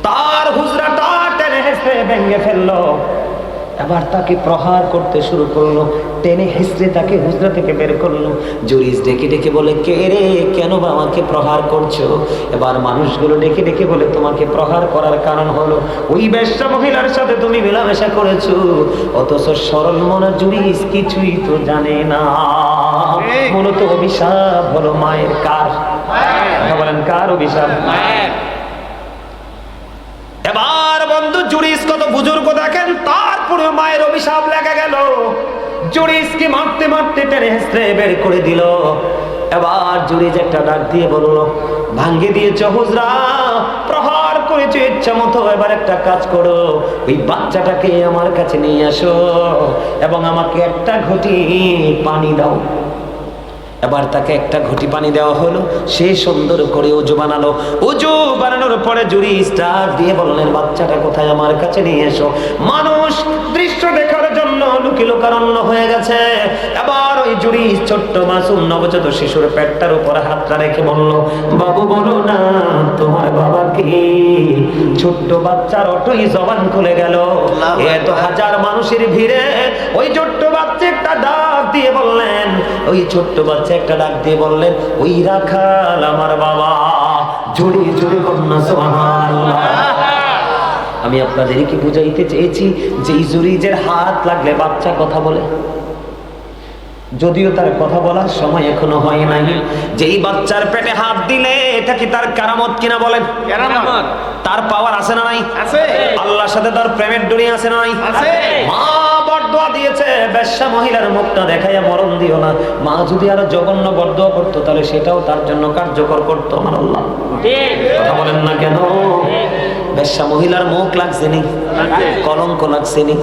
তার হুজরাটা টেনে হেসে ভেঙে ফেললো। এবার তাকে প্রহার করতে শুরু করলো, টেনে হিসড়ে তাকে হুজরা থেকে বের করলো। জুরিজ ডেকে ডেকে বলে, কে রে, কেন বা আমাকে প্রহার করছো? এবার মানুষগুলো ডেকে ডেকে বলে, তোমাকে প্রহার করার কারণ হলো ওই বেশ্যা মহিলার সাথে তুমি মেলামেশা করেছো। অথচ সরল মনা জুরিজ কিছুই তো জানে না। মূলত অভিশাপ হলো মায়ের। কার? বলেন, কার অভিশাপ? এবার বন্ধু জুরিজ কত বুজুর্গ দেখেন, তারপরে মায়ের অভিশাপ লেগে গেল। জুরিজকে মারতে মারতে টেনে হেসড়ে বের করে দিল। এবার জুরিজ একটা ডাক দিয়ে বলল, ভাঙ্গে দিয়েছ হুজরা, প্রহার করেছো ইচ্ছা মতো, এবার একটা কাজ করো, ওই বাচ্চাটাকে আমার কাছে নিয়ে আসো এবং আমাকে একটা ঘটি পানি দাও। এবার তাকে একটা ঘটি পানি দেওয়া হলো, সে সুন্দর করে ওযু বানালো। ওযু বানানোর পরে জুরি স্টার দিয়ে বললেন, বাচ্চাটা কোথায়, আমার কাছে নিয়ে এসো। মানুষ দৃশ্য দেখার জন্য লোকারণ্য হয়ে গেছে। এবার ওই জুরি ছোট্ট মাসুম নবজাত শিশুর পেটটার উপর হাতটা রেখে বলল, বাবু বলো না তোমার বাবা কি? ছোট্ট বাচ্চার অটই জবান খুলে গেল। এত হাজার মানুষের ভিড়ে ওই ছোট্ট বাচ্চা একটা ডাক দিয়ে বললেন, ওই ছোট্ট বাচ্চা একটা ডাক দিয়ে বললেন, ওই রাখাল আমার বাবা। জোরে জোরে বলনা সুবহানাল্লাহ। আমি আপনাদেরকে বুঝাইতে চেয়েছি যে জুরিজের হাত লাগলে বাচ্চা কথা বলে, যদিও তার কথা বলার সময় এখনো হয় নাই। যেই বাচ্চার পেটে হাত দিলে এটা কি তার কারামত কিনা বলেন? কারামত। তার পাওয়ার আছে না নাই? আছে। আল্লাহর সাথে তার প্রেমের দুনিয়া আছে না নাই? আছে। মা বরদোয়া দিয়েছে, বেশ্যা মহিলার মুখটা দেখাইয়া মরণ দিও না। মা যদি আরো জঘন্য বরদোয়া করতো তাহলে সেটাও তার জন্য কার্যকর করতো আমার আল্লাহ। ঠিক কথা বলেন না কেন? বেশ্যা মহিলার মুখ লাগছে নি, কলঙ্ক লাগছে নি,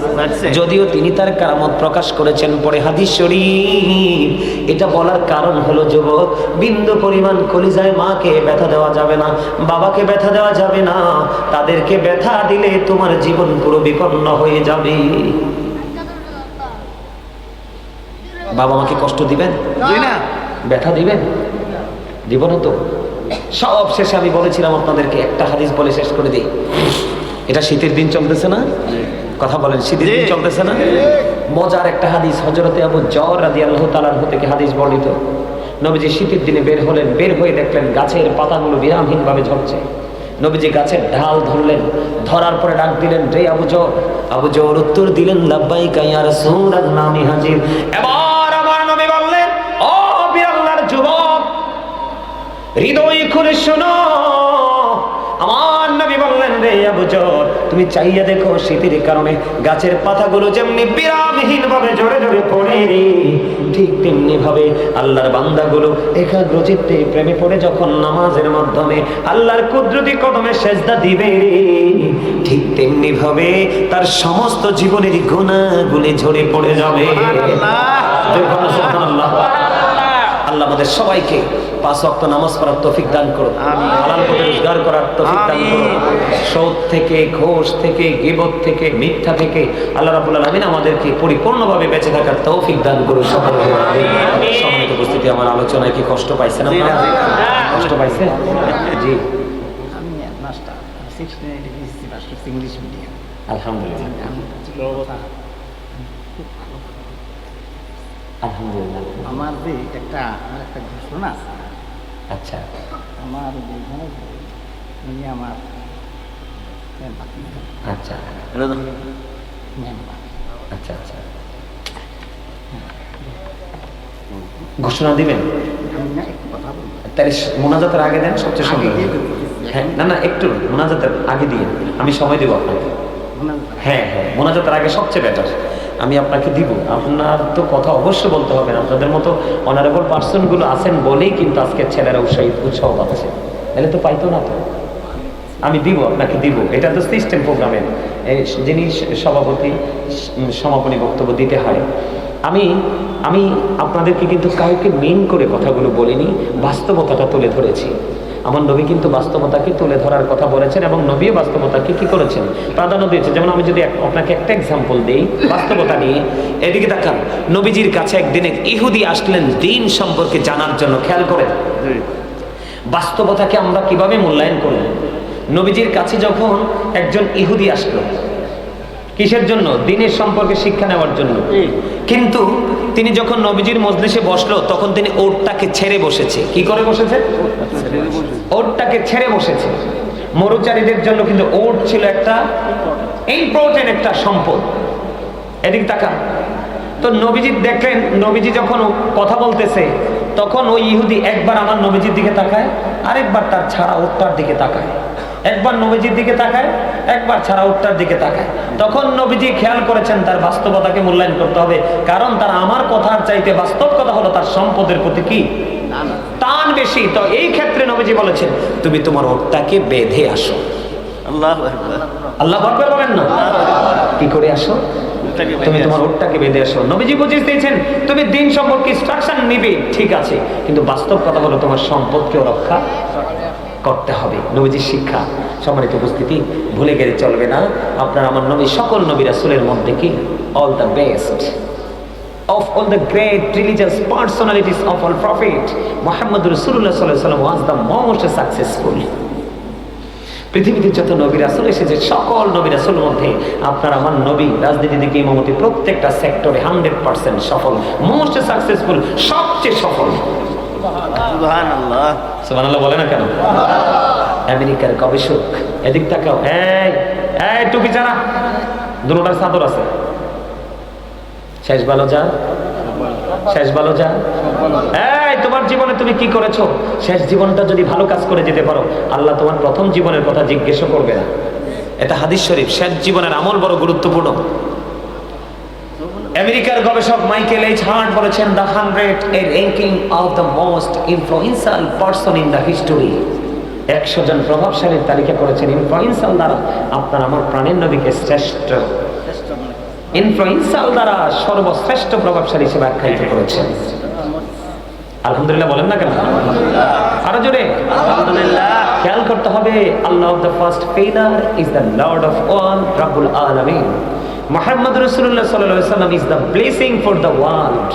যদিও তিনি তার কারামত প্রকাশ করেছেন। পরে হাদিস শরীফ এটা বলার কারণ হলো, যুবক, বিন্দু পরিমাণ কলিজায় মাকে ব্যথা দেওয়া যাবে না, বাবাকে ব্যথা দেওয়া যাবে না। তাদেরকে ব্যথা দিলে তোমার জীবন পুরো বিপন্ন হয়ে যাবে। বাবা মাকে কষ্ট দিবেন না, ব্যথা দিবেন, দিব না তো। সব শেষে আমি বলেছিলাম আপনাদেরকে একটা হাদিস বলে শেষ করে দিই। এটা শীতের দিন চলতেছে না? কথা বলেন, শীতের দিন চলতেছে না? মজার একটা হাদিস, হযরতে আবু যর রাদিয়াল্লাহু তাআলা আনহু থেকে হাদিস বর্ণিত। নবীজি শীতের দিনে বের হলেন, বের হয়ে দেখলেন গাছের পাতাগুলো বিরামহীন ভাবে ঝরছে। নবীজি গাছের ঢাল ধরলেন, ধরার পরে ডাক দিলেন, রে আবু যর। আবু যর উত্তর দিলেন, লাব্বাইকা ইয়া রাসূলুল্লাহ, আমি হাজির। এবার আমার নবী বললেন, ও বিআল্লাহর যুবক, হৃদয় খুলে শোনো। আমার নবী বললেন, রে আবু যর, তুমি চাইয়া দেখো শীতের কারণে গাছের পাতাগুলো যেমনি বিরামহীন ভাবে ঝরে ঝরে পড়ে রে, ঠিক তেমনি ভাবে আল্লাহর বান্দাগুলো একাগ্রচিত্তে প্রেমে পড়ে যখন নামাজের মাধ্যমে আল্লাহর কুদরতি কদমে সেজদা দিবে রে, ঠিক তেমনি ভাবে তার সমস্ত জীবনের গুনাহগুলি ঝরে পড়ে যাবে। সুবহানাল্লাহ। আল্লাহ আমাদের সবাইকে 5 ওয়াক্ত নামাজ পড়ার তৌফিক দান করুন, হালাল পথে রোজগার করার তৌফিক দান করুন, সুদ থেকে, ঘুষ থেকে, গীবত থেকে, মিথ্যা থেকে আল্লাহ রাব্বুল আলামিন আমাদেরকে পরিপূর্ণভাবে বেঁচে থাকার তৌফিক দান করুন। সকলে আমিন। সম্মানিত উপস্থিতি, আমার আলোচনায় কি কষ্ট পাইছেন আপনারা? কষ্ট পাইছেন? জি, আমি মাস্টার 16 মাস্টার ইংলিশ মিডিয়াম। আলহামদুলিল্লাহ, আলহামদুলিল্লাহ। আমার যে একটা ঘোষণা আছে। আচ্ছা, আমার যেখানে উনি আমার আচ্ছা আচ্ছা আচ্ছা, ঘোষণা দিবেন? একটু কথা বলবো, তাহলে মোনাজাতের আগে দেন, সবচেয়ে সুন্দর। হ্যাঁ, না না, একটু মোনাজাতের আগে দিয়ে আমি সময় দেবো আপনাকে। হ্যাঁ হ্যাঁ, মোনাজাতের আগে সবচেয়ে বেটার। আমি আপনাকে দিব, আপনার তো কথা অবশ্যই বলতে হবে না। আপনাদের মতো অনারেবল পার্সনগুলো আছেন বলেই কিন্তু আজকে ছেলেরা উৎসাহ পাচ্ছে, তাহলে তো পাইতো না। তো আমি দিব, আপনাকে দিব। এটা তো সিস্টেম প্রোগ্রামের যিনি সভাপতি সমাপনী বক্তব্য দিতে হয়। আমি আপনাদেরকে কিন্তু কাউকে মেন করে কথাগুলো বলিনি, বাস্তবতাটা তুলে ধরেছি। আমার নবী কিন্তু বাস্তবতাকে তুলে ধরার কথা বলেছেন এবং নবীও বাস্তবতাকে কি করেছেন, প্রাধান্য দিয়েছে। যেমন আমি যদি আপনাকে একটা এক্সাম্পল দিই বাস্তবতা নিয়ে, এদিকে তাকান। নবীজির কাছে একদিন এক ইহুদি আসলেন দিন সম্পর্কে জানার জন্য। খেয়াল করেন বাস্তবতাকে আমরা কিভাবে মূল্যায়ন করব। নবীজির কাছে যখন একজন ইহুদি আসলো, কিসের জন্য? দিনের সম্পর্কে শিক্ষা নেওয়ার জন্য। কিন্তু তিনি যখন নবীজির মজলিসে বসলো তখন তিনি ওটটাকে ছেড়ে বসেছে। কি করে বসেছে? ওটটাকে ছেড়ে বসেছে। মরুচারীদের জন্য কিন্তু ওট ছিল একটা ইম্পর্টেন্ট একটা সম্পদ। এদিক তাকান তো, নবীজি দেখলেন নবীজি যখন কথা বলতেছে তখন ওই ইহুদি একবার আমার নবীজির দিকে তাকায়, আরেকবার তার ছাড়া ওটটার দিকে তাকায়, একবার নবীজির দিকে তাকায়, একবার ছাড়া উটটার দিকে তাকায়। তখন নবীজি খেয়াল করেছেন তার বাস্তবতাকে মূল্যায়ন করতে হবে, কারণ তার আমার কথার চাইতে বাস্তব কথা হলো তার সম্পদের প্রতি কি টান বেশি। তো এই ক্ষেত্রে নবীজি বলেছেন, তুমি তোমার উটটাকে বেঁধে আসো। আল্লাহু আকবার, আল্লাহু আকবার বলেন না? কি করে আসো? তুমি তোমার ওটটাকে বেঁধে আসো। নবীজি বুঝিয়ে দিয়েছেন তুমি দিন সম্পর্কে ইনস্ট্রাকশন নিবে, ঠিক আছে, কিন্তু বাস্তব কথা হলো তোমার সম্পদকেও রক্ষা করতে হবে। নবীজির শিক্ষা। সম্মানিত উপস্থিতি, ভুলে গেলে চলবে না, আপনার আমার নবী সকল নবী রাসূলের মধ্যে কি all the best of all the great religious personalities of all prophet, Muhammad Rasulullah sallallahu alaihi wasallam was the most successful. পৃথিবীতে যত নবী রাসূল এসেছে সকল নবী রাসূলের মধ্যে আপনার আমার নবী রাজনীতি থেকে ইমামতি প্রত্যেকটা সেক্টরে 100% সফল, মোস্ট সাকসেসফুল, সবচেয়ে সফল। সুবহানাল্লাহ, সুবহানাল্লাহ বলে না কেন? আমেরিকার গবেষক, এদিক তাকাও, এই টুপি ছাড়া দুটোটার চাদর আছে, শেষ ভালো যা, শেষ ভালো যা। এই তোমার জীবনে তুমি কি করেছো? শেষ জীবনটা যদি ভালো কাজ করে যেতে পারো, আল্লাহ তোমার প্রথম জীবনের কথা জিজ্ঞেসও করবে না। এটা হাদিস শরীফ। শেষ জীবনের আমল বড় গুরুত্বপূর্ণ। আমেরিকার গবেষক মাইকেল এইচ হার্ট বলেছেন, দ্য 100 এর ranking of the most influential person in the history. 100 জন প্রভাবশালীর তালিকা করেছেন ইনফ্লুয়েন্সিয়াল দ্বারা আপনার আমার প্রাণের নবীকে শ্রেষ্ঠ, ইনফ্লুয়েন্সিয়াল দ্বারা সর্বশ্রেষ্ঠ প্রভাবশালী হিসেবে আখ্যায়িত করেছেন। আলহামদুলিল্লাহ বলেন না কেন? আরো জোরে আলহামদুলিল্লাহ। খেয়াল করতে হবে, আল্লাহ the first failure is the Lord of all, রাব্বুল আলামিন। মুহাম্মদ রাসূলুল্লাহ সাল্লাল্লাহু আলাইহি ওয়াসাল্লাম is the blessing for the world,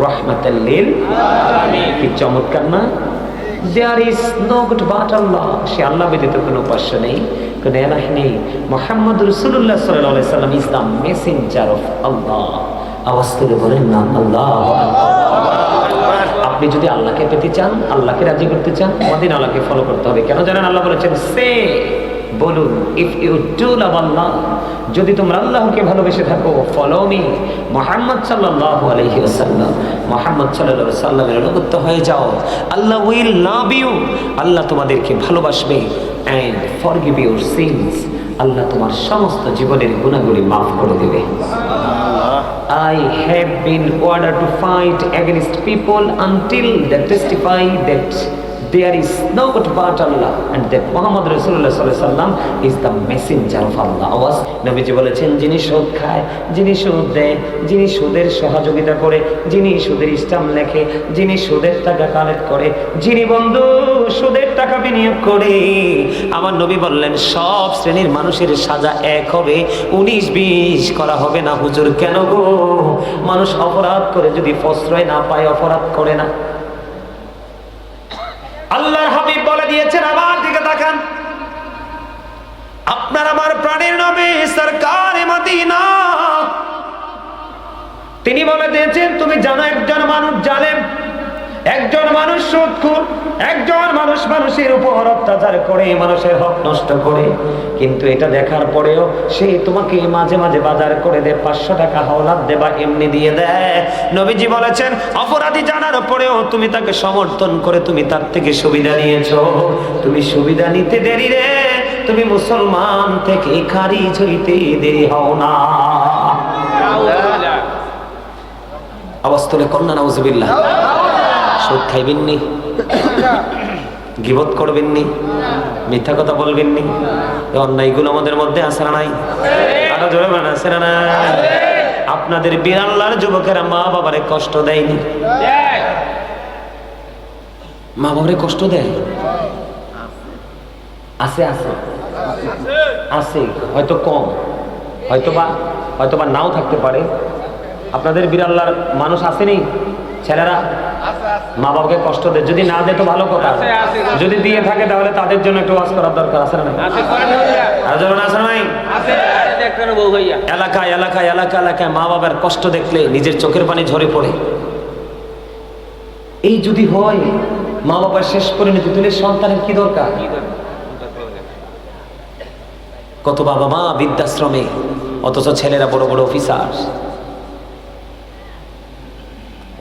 রাহমাতাল লিল আলামিন। কি চমৎকার না? There is no God but Allah. সে আল্লাহ ব্যতীত কোনো উপাস্য নেই, কোনো ইলাহ নেই। মুহাম্মদ রাসূলুল্লাহ সাল্লাল্লাহু আলাইহি ওয়াসাল্লাম ইজ দ্য মেসেঞ্জার অফ আল্লাহ। আওয়াজ করে বলেন না আল্লাহু আকবার। আপনি যদি আল্লাহকে পেতে চান, আল্লাহকে রাজি করতে চান, মদিনাওয়ালাকে ফলো করতে হবে। কেন জানেন? আল্লাহ বলেছেন, সে বলুন, ইফ ইউ ডু লাভ আল্লাহ, যদি তোমরা আল্লাহকে ভালোবেসে থাকো, ফলো মি মুহাম্মদ সাল্লাল্লাহু আলাইহি ওয়াসাল্লাম, মুহাম্মদ সাল্লাল্লাহু আলাইহি ওয়াসাল্লামের অনুগত হয়ে যাও, আল্লাহ উইল লাভ ইউ, আল্লাহ তোমাদেরকে ভালোবাসবে, এন্ড ফরগিভ ইউর সিনস, আল্লাহ তোমার সমস্ত জীবনের গুনাহগুলি মাফ করে দেবে। I have been ordered to fight against people until they testify that there is no God but Allah and that Muhammad Rasulullah sallallahu alaihi wasallam is the messenger of Allah. আওয়াজ। নবীজি বলেছেন, যিনি সুদ খায়, যিনি সুদ দেয়, যিনি সুদের সহযোগিতা করে, যিনি সুদের স্ট্যাম্প লেখে, যিনি সুদের টাকা কালেক্ট করে, যিনি বন্ধু সুদের টাকা বিনিয়োগ করে, আমার নবী বললেন সব শ্রেণীর মানুষের সাজা এক হবে, 19-20 করা হবে না। হুজুর কেন গো? মানুষ অপরাধ করে যদি প্রশ্রয় না পায়, অপরাধ করে না। আল্লাহর হাবিব বলে দিয়েছেন, আমার দিকে তাকান, আপনার আমার প্রাণের নবী সরকার মদিনা, তিনি বলে দিয়েছেন, তুমি জানো একজন মানুষ জালেম, একজন মানুষ সুদখোর, একজন মানুষ মানুষের উপর অত্যাচার করে, মানুষের হক নষ্ট করে, কিন্তু এটা দেখার পরেও সে তোমাকে মাঝে মাঝে বাজার করে দেয়, 500 টাকা হাওলাত দেবা এমনি দিয়ে দেয়। নবীজি বলেছেন, অপরাধী জানার পরেও তুমি তাকে সমর্থন করে তুমি তার থেকে সুবিধা নিয়েছো, তুমি সুবিধা নিতে দেরি রে, তুমি মুসলমান থেকে খারিজ হইতে দেরি হও না। আওয়াজ তুলে কন্যা নাউজুবিল্লাহ। সুদ খাইবেননি, গীবত করবেননি, মিথ্যা কথা বলবেননি, অন্যায়গুলো আমাদের মধ্যে আছে না নাই? আরো জোরে বলেন, আছে না নাই? আপনাদের বিরাল্লার যুবকেরা মা বাবারে কষ্ট দেয়নি? মা বাবারে কষ্ট দেয়? আছে আছে আছে, হয়তো কম, হয়তোবা নাও থাকতে পারে। আপনাদের বিরাল্লার মানুষ আসেনি, ছেলেরা মা বাবাকে কষ্ট দেয়, যদি না দেয় তো ভালো কথা, যদি দিয়ে থাকে তাহলে তাদের জন্য একটু ওয়াজ করার দরকার আছে না? এলাকায় এলাকায় এলাকা এলাকায় মা বাবার কষ্ট দেখলে নিজের চোখের পানি ঝরে পড়ে। এই যদি হয়, মা বাবার শেষ পরিণতি, তুলে সন্তানের কি দরকার? কত বাবা মা বৃদ্ধাশ্রমে, অথচ ছেলেরা বড় বড় অফিসার।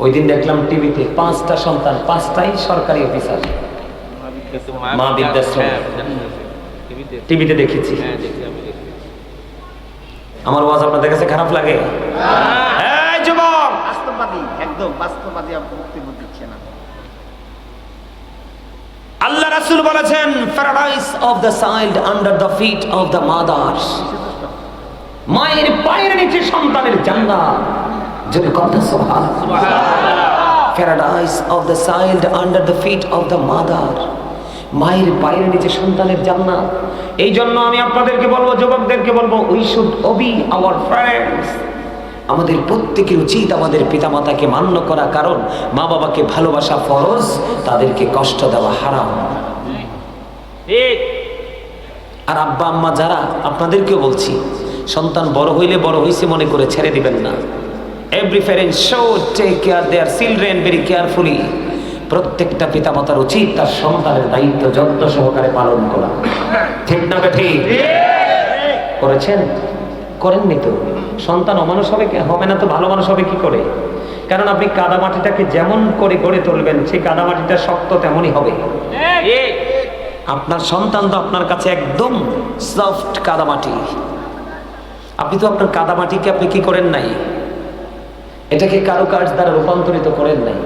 ওই দিন দেখলাম টিভিতে 5টা সন্তান, 5টাই সরকারি অফিসার, মা বৃদ্ধাশ্রম, টিভিতে দেখেছি। আমার ওয়াজ আপনাদের কাছে খারাপ লাগে? এই যুবক, বাস্তববাদী, একদম বাস্তববাদী, আপনি বক্তব্য দিচ্ছেন না। আল্লাহ রাসূল বলেছেন, paradise of the child under the feet of the mothers. মায়ের পায়ের নিচে সন্তানের জান্নাত, যদি কথা সুবহানাল্লাহ। Paradise of the child under the feet of the mother, মায়ের পায়ের নিচে সন্তানের জান্নাত। এই জন্য আমি আপনাদেরকে বলবো, যুবকদেরকে বলবো, we should Obi our friends. আমাদের প্রত্যেকের উচিত আমাদের পিতামাতাকে মান্য করা, কারণ মা বাবাকে ভালোবাসা ফরজ, তাদেরকে কষ্ট দেওয়া হারাম। আর আব্বা আম্মা যারা, আপনাদেরকেও বলছি, সন্তান বড় হইলে বড় হইছে মনে করে ছেড়ে দিবেন না। Every parent should take care their children very carefully. প্রত্যেকটা পিতামাতার উচিত তার সন্তানের দায়িত্ব যত্ন সহকারে পালন করা, ঠিক না ঠিক? করেছেন? করেননি তো? সন্তান অমানুষ হবে না তো ভালো মানুষ হবে কি করে? কারণ আপনি কাদামাটিটাকে যেমন করে গড়ে তুলবেন, সেই কাদামাটিটা শক্ত তেমনই হবে। আপনার সন্তান তো আপনার কাছে একদম সফট কাদামাটি। আপনি তো আপনার কাদামাটিকে আপনি কি করেন নাই, এটাকে কারুকার্য দ্বারা রূপান্তরিত করেন নাই।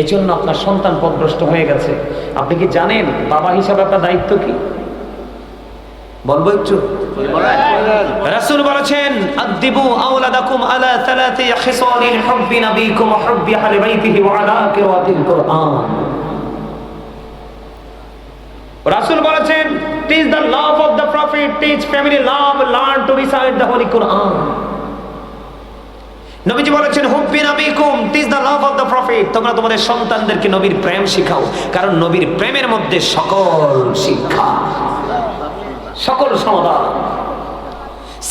এই জন্য আপনার সন্তান পথভ্রষ্ট হয়ে গেছে। আপনি কি জানেন বাবা হিসাবে আপনার দায়িত্ব কি? বলবো একটু। রাসূল বলেছেন, আদিবু আওলাদাকুম আলা সালাতি খিসালিল হুব্বি নাবিকুম ওয়া হুব্বি আহলি বাইতিহি ওয়া আলা কিরাতিল কুরআন। রাসূল বলেছেন, teach the love of the prophet, teach family love, learn to recite the holy কুরআন। নবীজি বলেছেন, হুব্বি নাবিকুম, teach the love of the prophet. তোমরা তোমাদের সন্তানদেরকে নবীর প্রেম শিখাও, কারণ নবীর প্রেমের মধ্যে সকল শিক্ষা, সকল সমাধান।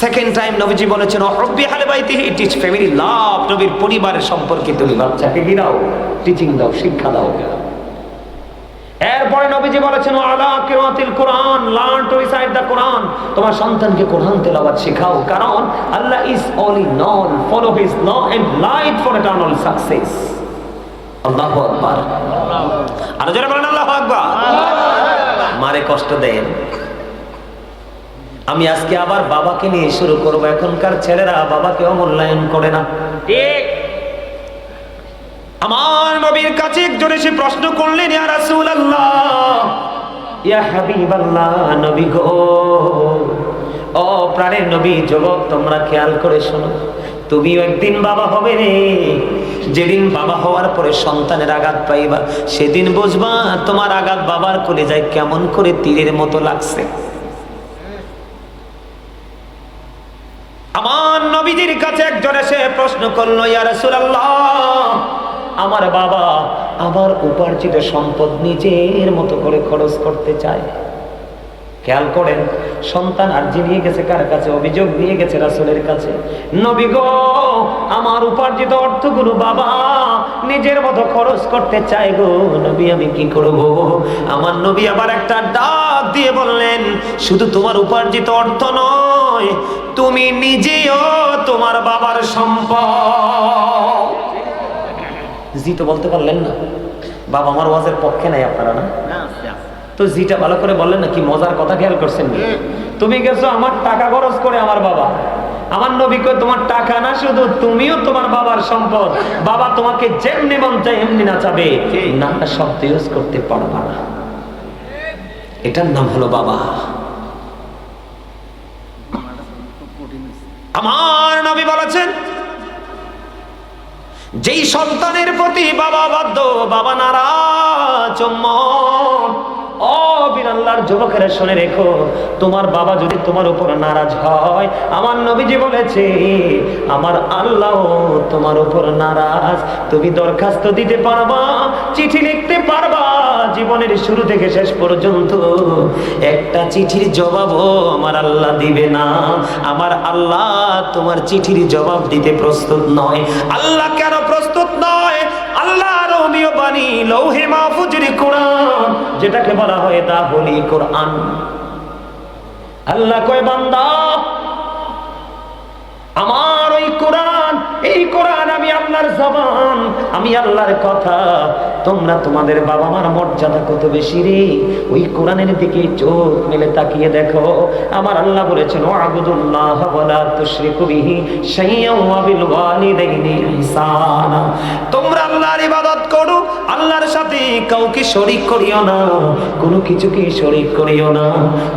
সেকেন্ড টাইম নবীজি বলেছেন, হুব্বি আহলি বাইতিহি, টিচ ফ্যামিলি লাভ। নবীর পরিবারের সম্পর্কে তুমি বাচ্চাকে গিরাও, টিচিং দাও, শিক্ষা দাও। এরপরে নবীজি বলেছেন, আলা কিরাতিল কুরআন, লার্ন টু রিসাইট দ্য কুরআন। তোমার সন্তানকে কোরআন তেলাওয়াত শেখাও, কারণ আল্লাহ is all in all, follow his law and light for eternal success. আল্লাহু আকবার। আর যারা বলেন আল্লাহু আকবার। মারে কষ্ট দেন। আমি আজকে আবার বাবাকে নিয়ে শুরু করব। এখনকার ছেলেরা বাবাকে অমূল্যায়ন করে না, ঠিক? আমার নবীর কাছে একজন এসে প্রশ্ন করলেন, ইয়া রাসূলুল্লাহ, ইয়া হাবিবাল্লাহ, নবী গো, ও প্রাণের নবী, যুবক তোমরা খেয়াল করে শোনো, তুমিও একদিন বাবা হবে রে। যেদিন বাবা হওয়ার পরে সন্তানের আঘাত পাইবা, সেদিন বুঝবা তোমার আঘাত বাবার কলিজায় কেমন করে তীরের মতো লাগছে। আমার নবীজির কাছে একজন এসে প্রশ্ন করলো, ইয়া রাসূলুল্লাহ, আমার বাবা আমার উপার্জিত সম্পদ নিজের মতো করে খরচ করতে চায়। খেয়াল করেন, সন্তান আরজি নিয়ে গেছে কার কাছে? অভিযোগ নিয়ে গেছে রাসূলের কাছে। নবী গো, আমার উপার্জিত অর্থগুলো বাবা নিজের মতো খরচ করতে চায় গো নবী, আমি কি করব? আমার নবী আবার একটা ডাক দিয়ে বললেন, শুধু তোমার উপার্জিত অর্থ নয়, তুমি নিজেও তোমার বাবার সম্পদ। জি তো বলতে পারলেন না? বাবা আমার ওয়াজের পক্ষে নাই আপনারা, না? তো জিটা ভালো করে বললেন না। কি মজার কথা খেয়াল করছেন? তুমি গেছো আমার টাকা খরচ করে আমার বাবা। আমার নবী কই, তোমার টাকা না, শুধু তুমিও তোমার বাবার সম্পদ। বাবা তোমাকে যেমনি মন চায় এমনি নাচাবে, না শব্দ ইউজ করতে পারবা না। এটার নাম হলো বাবা। আমার নবী বলেছেন, যেই সন্তানের প্রতি বাবা বাধ্য, বাবা নারাজ, ও বিন আল্লাহর যুবকেরা শুনে রেখো, তোমার বাবা যদি তোমার উপর নারাজ হয়, আমার নবীজি বলেছে আমার আল্লাহ তোমার উপর নারাজ। তুমি দরখাস্ত দিতে পারবা, চিঠি লিখতে পারবা, জীবনের শুরু থেকে শেষ পর্যন্ত একটা চিঠির জবাবও আমার আল্লাহ দিবে না। আমার আল্লাহ তোমার চিঠির জবাব দিতে প্রস্তুত নয়। আল্লাহ কেন প্রস্তুত নয়? আল্লাহ রোমীয় বাণী লৌহে মাহফুজের কোরআন, যেটাকে বলা হয় দা হোলি কোরআন। আল্লাহ কয়, বান্দা আমার ওই কোরআন, এই কোরআন আমি আল্লাহর জবান, আমি আল্লাহর কথা। তোমরা তোমাদের বাবা মার মর্যাদা কত বেশি রে, ওই কোরআনের দিকে চোখ মেলে তাকিয়ে দেখো। আমার আল্লাহ বলেছেন, ওয়াবুদুল্লাহ ওয়ালা তুশরিকু বিহি শাইয়্যান ওয়া বিল ওয়ালিদাইনি ইহসানা। তোমরা আল্লাহর ইবাদত করো, আল্লাহ আল্লাহর সাথে কাউকে শরীক করিও না, কোনো কিছুকে শরীক করিও না।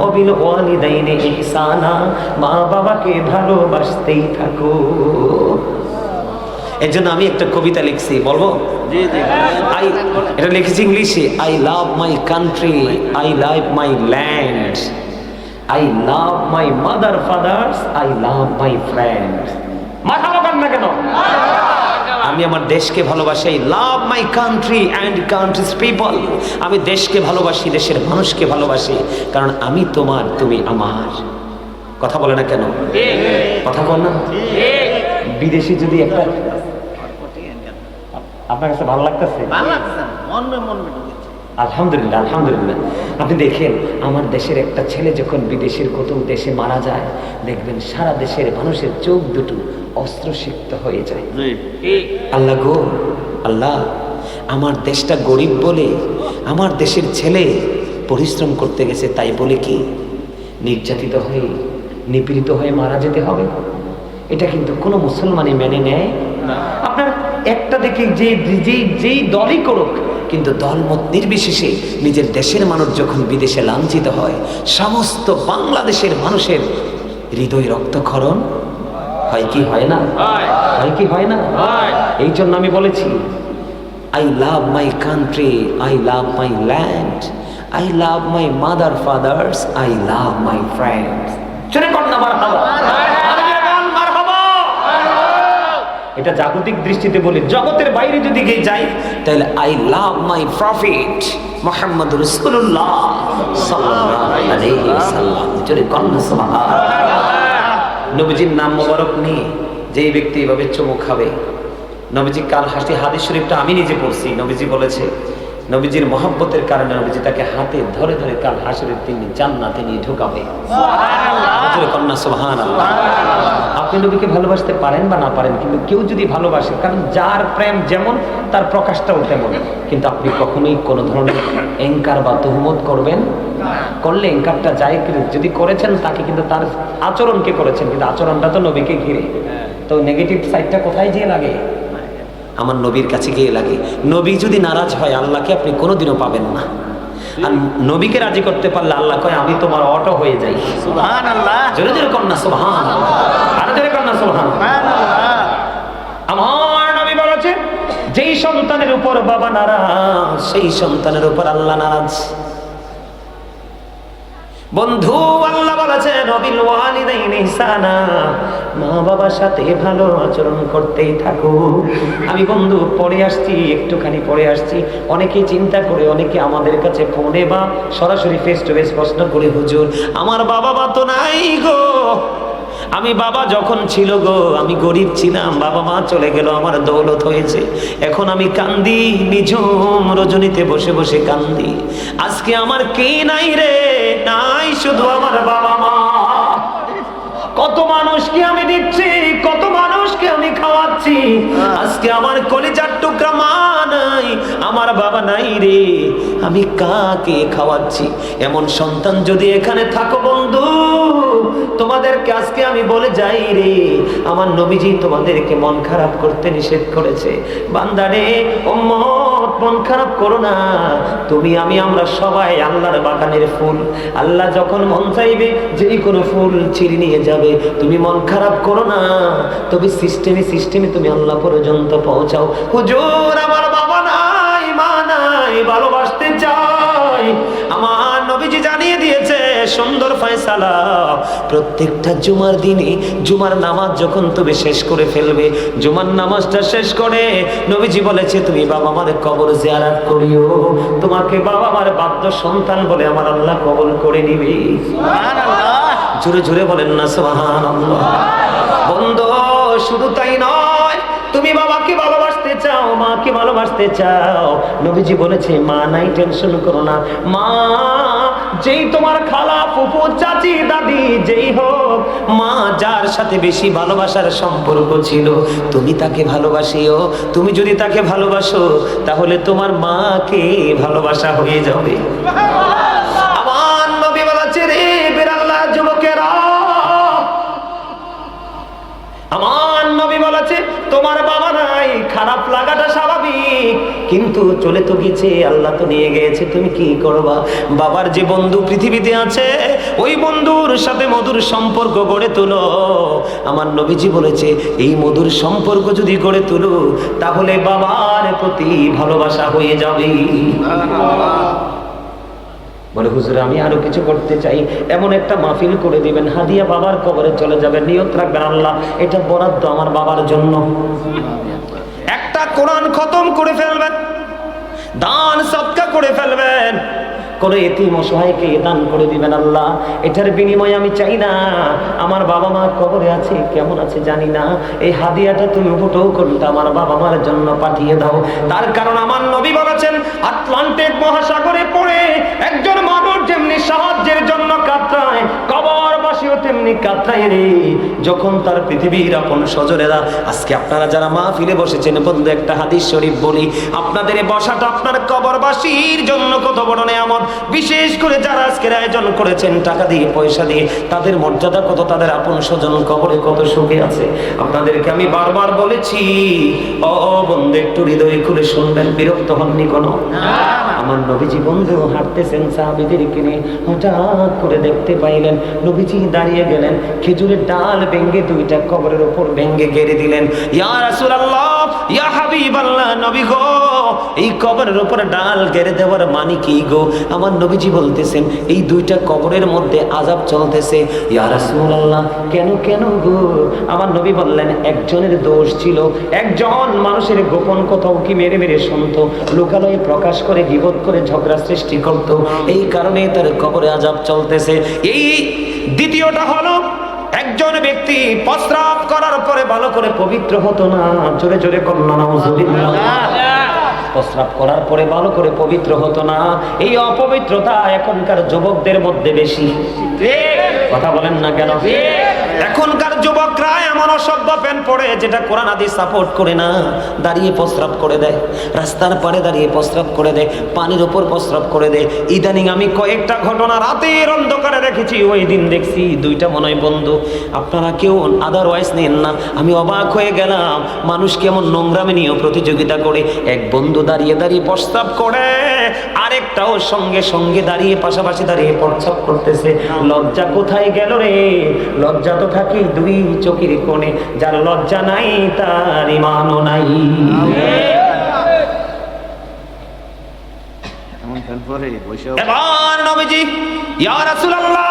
অবিল ওয়ালিদাইনে ইহসানা, মা বাবাকে ভালোবাসতেই থাকো। এর জন্য আমি একটা কবিতা লিখছি, বলবো? এটা লিখেছি ইংলিশে। I love my country, I love my land, I love my mother father's, I love my friends. মাথা লাগান না কেন? আমি আমার দেশকে ভালোবাসি। I love my country and countries people. আমি দেশকে ভালোবাসি, দেশের মানুষকে ভালোবাসি, কারণ আমি তোমার, তুমি আমার। কথা বলে না কেন? কথা বল না। বিদেশি যদি একটা, আপনার কাছে ভালো লাগতেছে? আলহামদুলিল্লাহ, আলহামদুলিল্লাহ। আপনি দেখেন, আমার দেশের একটা ছেলে যখন বিদেশের কোথাও দেশে মারা যায়, দেখবেন সারা দেশের মানুষের চোখ দুটো অস্ত্রসিক্ত হয়ে যায়। আল্লাহ গো, আল্লাহ, আমার দেশটা গরিব বলে আমার দেশের ছেলে পরিশ্রম করতে গেছে, তাই বলে কি নির্যাতিত হয়ে, নিপীড়িত হয়ে মারা যেতে হবে? এটা কিন্তু কোনো মুসলমানই মেনে নেয় না। আপনার একটা দেখে যেই দলই করুক, কিন্তু দলমত নির্বিশেষে নিজের দেশের মানুষ যখন বিদেশে লাঞ্ছিত হয়, সমস্ত বাংলাদেশের মানুষের হৃদয় রক্তক্ষরণ হয় কি হয় না? হয় কি হয় না? এই জন্য আমি বলেছি, I love my country, I love my land, I love my mother father's, I love my friends. চলে কর না মারহাবা। এটা জাগতিক দৃষ্টিতে বলি, জগতের বাইরে যদি গিয়ে যাই তাহলে আই লাভ মাই প্রফিট মুহাম্মদ রাসূলুল্লাহ সাল্লাল্লাহু আলাইহি ওয়াসাল্লাম। চলে কর না সুবহানাল্লাহ। নবীজির নাম মোবারক নিয়ে যেই ব্যক্তি এভাবে চুমু খাবে, নবীজি কাল হাদিস শরীফটা আমি নিজে পড়ছি। নবীজি বলেছে, নবীজির মহব্বতের কারণে নবীজি তাকে হাতে ধরে ধরে কাল হাসরের তিনি জান্নাতে নিয়ে ঢুকাবে। সুবহানাল্লাহ। আপনি নবীকে ভালোবাসতে পারেন বা না পারেন, কিন্তু কেউ যদি ভালোবাসে, কারণ যার প্রেম যেমন তার প্রকাশটাও তেমন। কিন্তু আপনি কখনোই কোনো ধরনের এঙ্কার বা তহমত করবেন, করলে এঙ্কারটা যায়, যদি করেছেন তাকে কিন্তু তার আচরণকে করেছেন, কিন্তু আচরণটা তো নবীকে ঘিরে। তো নেগেটিভ সাইডটা কোথায় গিয়ে লাগে? আমার নবীর কাছে গিয়ে লাগে। নবী যদি নারাজ হয়, আল্লাহকে আপনি কোনোদিনও পাবেন না। আর নবীকে রাজি করতে পারলে আল্লাহ কয়, আমি তোমার অটো হয়ে যাই। সুবহানাল্লাহ। জোরে জোরে কর না সুবহানাল্লাহ। আর জোরে কর না সুবহানাল্লাহ। আমার নবী বলেছে, যেই সন্তানের উপর বাবা নারাজ, সেই সন্তানের উপর আল্লাহ নারাজ। বন্ধু, আল্লাহ বলেছে নবিল ওয়ালিদাইনি ইহসানা, মা বাবার সাথে ভালো আচরণ করতেই থাকো। আমি বন্ধু পড়ে আসছি, একটুখানি পড়ে আসছি। অনেকেই চিন্তা করে, অনেকে আমাদের কাছে ফোনে বা সরাসরি ফেস টু ফেস প্রশ্ন করে, হুজুর আমার বাবা মা তো নাই গো, আমি বাবা যখন ছিল গো, আমি গরিব ছিলাম, বাবা মা চলে গেল, আমার দৌলত হয়েছে, এখন আমি কান্দি, নিঝুম রজনীতে বসে বসে কান্দি। আজকে আমার কে নাই রে, নাই শুধু আমার বাবা মা। কত মানুষকে আমি দিচ্ছি, কত মানুষকে আমি খাওয়াচ্ছি, আজকে আমার কলিজার টুকরা মা নাই, আমার বাবা নাই রে, আমি কাকে খাওয়াচ্ছি? এমন সন্তান যদি এখানে থাকো বন্ধু, তোমাদেরকে আজকে আমি বলে যাই রে, আমার নবীজি তোমাদেরকে মন খারাপ করতে নিষেধ করেছে। বান্দারে, উম্মত, মন খারাপ করো না। তুমি, আমি, আমরা সবাই আল্লাহর বাগানের ফুল। আল্লাহ যখন মন চাইবে যেই কোনো ফুল ছিঁড়ে নিয়ে যাবে। তুমি মন খারাপ করো না, তবে সিস্টেমে তুমি আল্লাহ পর্যন্ত পৌঁছাও। হুজুর আমার বাবা নাই, মা নাই, ভালোবাসতে চাই। আমার নবীজি জানিয়ে দিয়েছে সুন্দর ফয়সালা, প্রত্যেকটা জুমার দিনে জুমার নামাজ যখন তুমি শেষ করে ফেলবে, জুমার নামাজটা শেষ করে নবীজি বলেছে তুমি বাবা মার কবর জিয়ারত করিও, তোমাকে বাবা মার বাধ্য সন্তান বলে আমার আল্লাহ কবুল করে নিবে। সুবহানাল্লাহ। জোরে জোরে বলেন না সুবহানাল্লাহ। বন্ধু, শুধু তাই নয়, তুমি বাবাকে ভালোবাসতে চাও, মাকে ভালোবাসতে চাও, নবীজি বলেছে মা নাই, টেনশন করো না। মা যেই তোমার খালা, ফুফু, চাচি, দাদি যেই হোক, মা যার সাথে বেশি ভালোবাসার সম্পর্ক ছিল, তুমি তাকে ভালোবাসিও। তুমি যদি তাকে ভালোবাসো, তাহলে তোমার মাকে ভালোবাসা হয়ে যাবে। আমার নবী বলেছে, রে বেরাল্লাহ যুবকেরা, আমার নবী বলেছে তোমার বাবা নাই, খারাপ লাগাটা স্বাভাবিক, কিন্তু চলে তো গেছে, আল্লাহ তো নিয়ে গেছে, তুমি কি করবা? বাবার যে বন্ধু পৃথিবীতে আছে ওই বন্ধুর সাথে মধুর সম্পর্ক গড়ে তোলো। আমার নবীজি বলেছে এই মধুর সম্পর্ক যদি গড়ে তোলো তাহলে বাবার প্রতি ভালোবাসা হয়ে যাবে। বলে হুজুর আমি আরো কিছু করতে চাই, এমন একটা মাহফিল করে দিবেন হাদিয়া বাবার কবরে চলে যাবে, নিয়ত রাখবেন আল্লাহ এটা বরাদ্দ আমার বাবার জন্য। একটা কোরআন খতম করে ফেলবেন, দান সদকা করে ফেলবেন, কোন এতিম অসহায়কে দান করে দিবেন আল্লাহ। এটার বিনিময়ে আমি চাই না আমার বাবা মা কবরে আছে কেমন আছে জানি না, এই হাদিয়াটা তুমি উপটৌ করতে আমার বাবা মার জন্য পাঠিয়ে দাও। তার কারণ আমার নবী বলেছেন আটলান্টিক মহাসাগরে পড়ে একজন মানুষ যেমনি সাহায্যের জন্য কাতরায়, কবরবাসীও তেমনি কাতরায় রে যখন তার পৃথিবীর আপন স্বজনেরা। আজকে আপনারা যারা মাহফিলে বসেছেন বন্ধু একটা হাদিস শরীফ বলি, আপনাদের এই বসাটা আপনার কবরবাসীর জন্য কত বড় নেয়ামত। বিশেষ করে যারা আজকের আয়োজন করেছেন টাকা দিয়ে পয়সা দিয়ে, তাদের মর্যাদা কত, তাদের আপন স্বজন কবরে কত সুখে আছে। আপনাদেরকে আমি বারবার বলেছি ও বন্ধু একটু হৃদয় খুলে শুনবেন, বিরক্ত হননি কোনো? আমার নবীজি বন্ধু হাঁটতেছেন সাহাবীদেরকে নিয়ে, হঠাৎ করে দেখতে পাইলেন নবীজি দাঁড়িয়ে গেলেন, খেজুরের ডাল ভেঙ্গে দুইটা কবরের উপর ভেঙ্গে গেড়ে দিলেন। ইয়া রাসূলুল্লাহ ইয়া হাবিবাল্লাহ, নবী গো এই কবরের উপর ডাল গেড়ে দেওয়ার মানে কি গো? আমার নবীজি বলতেছেন এই দুইটা কবরের মধ্যে আযাব চলতেছে। ইয়া রাসূলুল্লাহ কেন কেন গো? আমার নবী বললেন একজনের দোষ ছিল, একজন মানুষের গোপন কথাও কি মেরে মেরে শুনতো, লোকালয়ে প্রকাশ করে গীবত করে ঝগড়া সৃষ্টি করতো, এই কারণে তার কবরে আযাব চলতেছে। এই দ্বিতীয়টা হলো একজন ব্যক্তি প্রস্রাব করার পরে ভালো করে পবিত্র হতো না, জোরে জোরে কন্যা নাউজুবিল্লাহ, প্রস্রাব করার পরে ভালো করে পবিত্র হতো না। এই অপবিত্রতা এখনকার যুবকদের মধ্যে বেশি, কথা বলেন না কেন? এখনকার যুবকরা এমন অসভ্য প্যান্ট পরে যেটা কোরআন হাদিস সাপোর্ট করে না, দাঁড়িয়ে প্রস্রাব করে দেয়, রাস্তার পাড়ে দাঁড়িয়ে প্রস্রাব করে দেয়, পানির উপর প্রস্রাব করে দেয়। ইদানিং আমি কয়েকটা ঘটনা রাতের অন্ধকারে দেখেছি, ওই দিন দেখছি দুইটা মনে হয় বন্ধু, আপনারা কেউ আদারওয়াইজ নেন না, আমি অবাক হয়ে গেলাম মানুষ কেমন নোংরামি নিয়েও প্রতিযোগিতা করে। এক বন্ধু দাঁড়িয়ে দাঁড়িয়ে প্রস্রাব করে, আরেকটাও সঙ্গে সঙ্গে দাঁড়িয়ে পাশাপাশি দাঁড়িয়ে প্রস্রাব করতেছে। লজ্জা কোথায় গেল রে? লজ্জা তো থাকে দুই চোখের কোণে, যার লজ্জা নাই তার ঈমানও নাই। এবার নবীজি ইয়া রাসূলুল্লাহ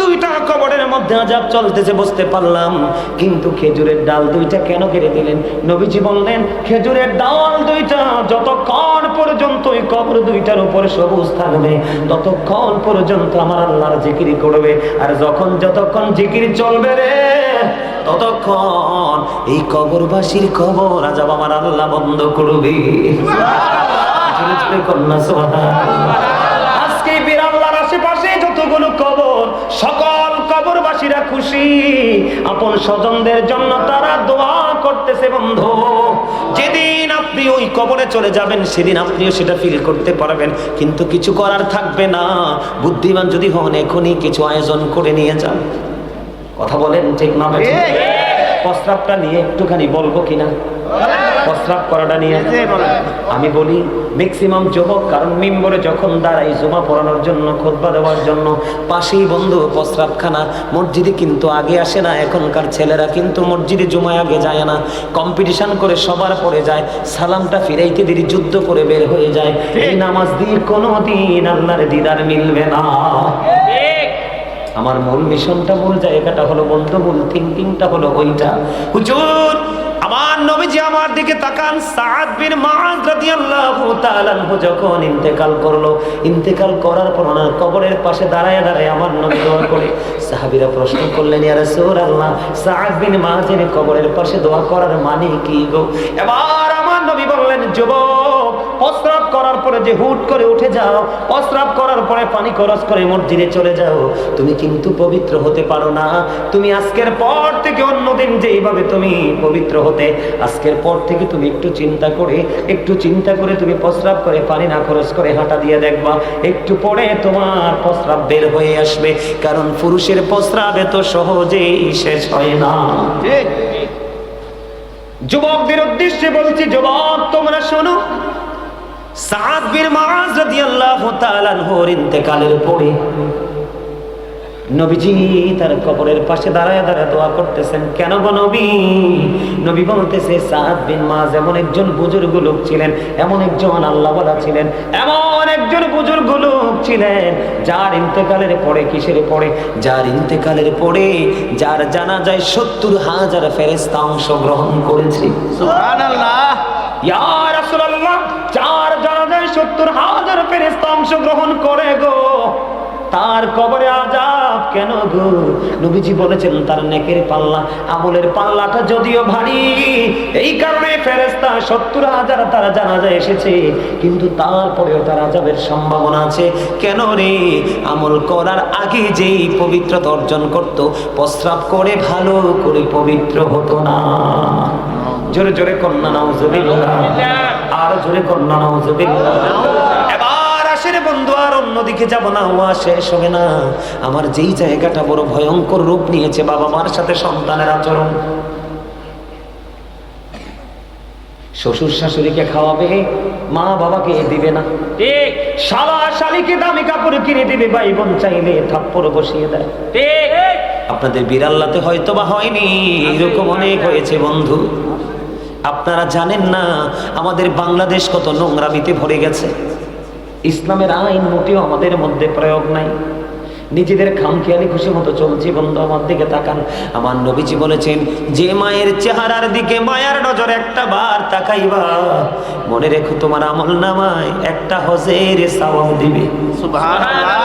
দুইটা কবরের মধ্যে আযাব চলতেছে বুঝতে পারলাম, কিন্তু খেজুরের ডাল দুইটা কেন কেটে দিলেন? নবীজি বললেন খেজুরের ডাল দুইটা যতক্ষণ পর্যন্ত ওই কবর দুইটার উপরে সবুজ থাকবে ততক্ষণ পর্যন্ত আমার আল্লাহর জিকির করবে, আর যতক্ষণ জিকির চলবে রে ততক্ষণ এই কবরবাসীর কবর আযাব আমার আল্লাহ বন্ধ করবে। আজকে বিরাল্লার আশেপাশে যতগুলো কবর, সকল কবরবাসীরা খুশি, আপন স্বজনদের জন্য তারা দোয়া করতেছে। বন্ধু যেদিন আপনি ওই কবরে চলে যাবেন সেদিন আপনিও সেটা ফিল করতে পারবেন, কিন্তু কিছু করার থাকবে না। বুদ্ধিমান যদি হন এখনই কিছু আয়োজন করে নিয়ে যান। কথা বলেন ঠিক না? প্রস্রাবটা নিয়ে একটুখানি বলবো কিনা? প্রস্রাব করাটা নিয়ে আমি বলি ম্যাক্সিমাম যুবক, কারণ মিম্বরে যখন দাঁড়াই জুমা পড়ানোর জন্য, খুতবা দেওয়ার জন্য, পাশেই বন্ধু প্রস্রাবখানা, মসজিদে কিন্তু আগে আসে না। এখনকার ছেলেরা কিন্তু মসজিদে জুমায় আগে যায় না, কম্পিটিশন করে সবার পরে যায়, সালামটা ফিরাইতে দেরি যুদ্ধ করে বের হয়ে যায়। এই নামাজ দিয়ে কোনোদিন আল্লাহর দিদার মিলবে না। আমার মূল মিশনটা, মূল জায়গাটা হলো বন্ধু, মূল থিঙ্কিংটা হলো ওইটা। হুজুর আমার নবীজি আমার দিকে তাকান, সাদ বিন মুআয রাদিয়াল্লাহু তাআলা আনহু যখন ইন্তেকাল করলো, ইন্তেকাল করার পর ওনার কবরের পাশে দাঁড়ায় দাঁড়ায় আমার নবী দোয়া করে। সাহাবীরা প্রশ্ন করলেন ইয়া রাসূলুল্লাহ সাদ বিন মুআযের কবরের পাশে দোয়া করার মানে কি গো? এবার আমার নবী বললেন যুবক, প্রস্রাব করার পরে যে হুট করে উঠে যাও, প্রস্রাব করার পরে পানি খরচ করে মসজিদে চলে যাও, তুমি কিন্তু পবিত্র হতে পারো না। তুমি আজকের পর থেকে অন্যদিন যেইভাবে তুমি পবিত্র হতে, আজকের পর থেকে তুমি একটু চিন্তা করে তুমি প্রস্রাব করে পানি না খরচ করে হাঁটা দিয়ে দেখবা, একটু পরে তোমার প্রস্রাব বের হয়ে আসবে। কারণ পুরুষের প্রস্রাব এত সহজেই শেষ হয় না। যুবকদের উদ্দেশ্যে বলছি, যুবক তোমরা শোনো, সাদ বিন মুআজ রাদিয়াল্লাহু তাআলা আনহুর ইন্তেকালের পরে নবীজি তার কবরের পাশে দাঁড়ায় দাঁড়ায় দোয়া করতেছেন। কেন গো নবী? নবী বলতেছে সাদ বিন মুআজ এমন একজন বুজুর্গ লোক ছিলেন, এমন একজন আল্লাহওয়ালা ছিলেন, এমন একজন বুজুর্গ লোক ছিলেন যার ইন্তেকালের পরে, কিসের পরে? যার ইন্তেকালের পরে যার জানাজায় ৭০,০০০ ফেরেশতা অংশগ্রহণ করেছে। সুবহানাল্লাহ। ইয়া রাসূলুল্লাহ, যার জানাজায় ৭০,০০০ ফেরেশতা অংশগ্রহণ করে গো, তার কবরে আযাব কেন গো? নবীজি বলেছেন তার নেকের পাল্লা, আমলের পাল্লাটা যদিও ভারী, এই কারণে ফেরেশতা ৭০,০০০ তার জানাজায় এসেছে, কিন্তু তারপরেও তার আযাবের সম্ভাবনা আছে। কেন রে? আমল করার আগে যেই পবিত্রতা অর্জন করত, প্রস্রাব করে ভালো করে পবিত্র হতো না। জোরে জোরে কন্যা নাউজুবিল্লাহ, আর জোরে কন্যা নাউজুবিল্লাহ। এবার আসের বন্ধু, আর অন্যদিকে যাব না, ওয়া শেষ হবে না। আমার যেই জায়গাটা বড় ভয়ঙ্কর রূপ নিয়েছে, বাবা মার সাথে সন্তানের আচরণ। শ্বশুর শাশুড়িকে খাওয়াবে, মা বাবাকে দিবে না। ঠিক। শালা শালিকে দামি কাপড় কিনে দিবে, ভাই বোন চাইলে থাপ্পড় বসিয়ে দেয়। ঠিক। আপনাদের বিড়াল্লাতে হয়তো বা হয়নি, এরকম অনেক হয়েছে বন্ধু। আপনারা জানেন না আমাদের বাংলাদেশ কত নোংরামিতে ভরে গেছে। ইসলামের আইন মোটেও আমাদের মধ্যে প্রয়োগ নাই, নিজেদের খামখেয়ালি খুশি মতো চলছি। বন্ধু আমার দিকে তাকান, আমার নবীজি বলেছেন যে মায়ের চেহারার দিকে মায়ার নজর একটা বার তাকাইবা, মনে রেখো তোমার আমল নামায় একটা হজের সওয়াব দিবে। সুবহানাল্লাহ।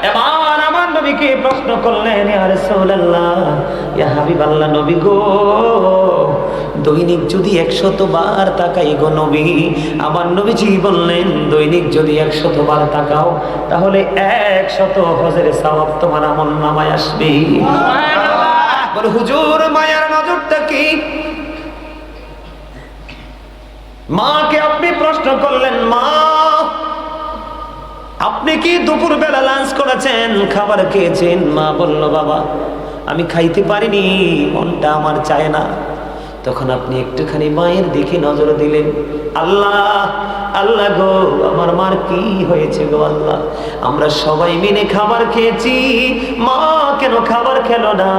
এবার আমার নবীকে প্রশ্ন করলেন, ইয়া রাসূলুল্লাহ, ইয়া হাবিবাল্লাহ, নবী গো, দৈনিক যদি ১০০ বার তাকাই গো নবী। আমার নবীজি বললেন দৈনিক যদি ১০০ বার তাকাও, তাহলে ১০০ হজের সওয়াব তোমার আমল নামায় আসবে। বলে হুজুর, মায়ার নজরটা কি? মাকে আপনি প্রশ্ন করলেন, মা আপনি কি দুপুর বেলা লাঞ্চ করেছেন, খাবার খেয়েছেন? মা বলল, বাবা আমি খাইতে পারিনি, মনটা আমার চায় না। তখন আপনি একটুখানি মায়ের দিকে নজর দিলেন। আল্লাহ আল্লাহ গো, আমার মার কি হয়েছে গো আল্লাহ? আমরা সবাই মিলে খাবার খেয়েছি, মা কেন খাবার খেলো না?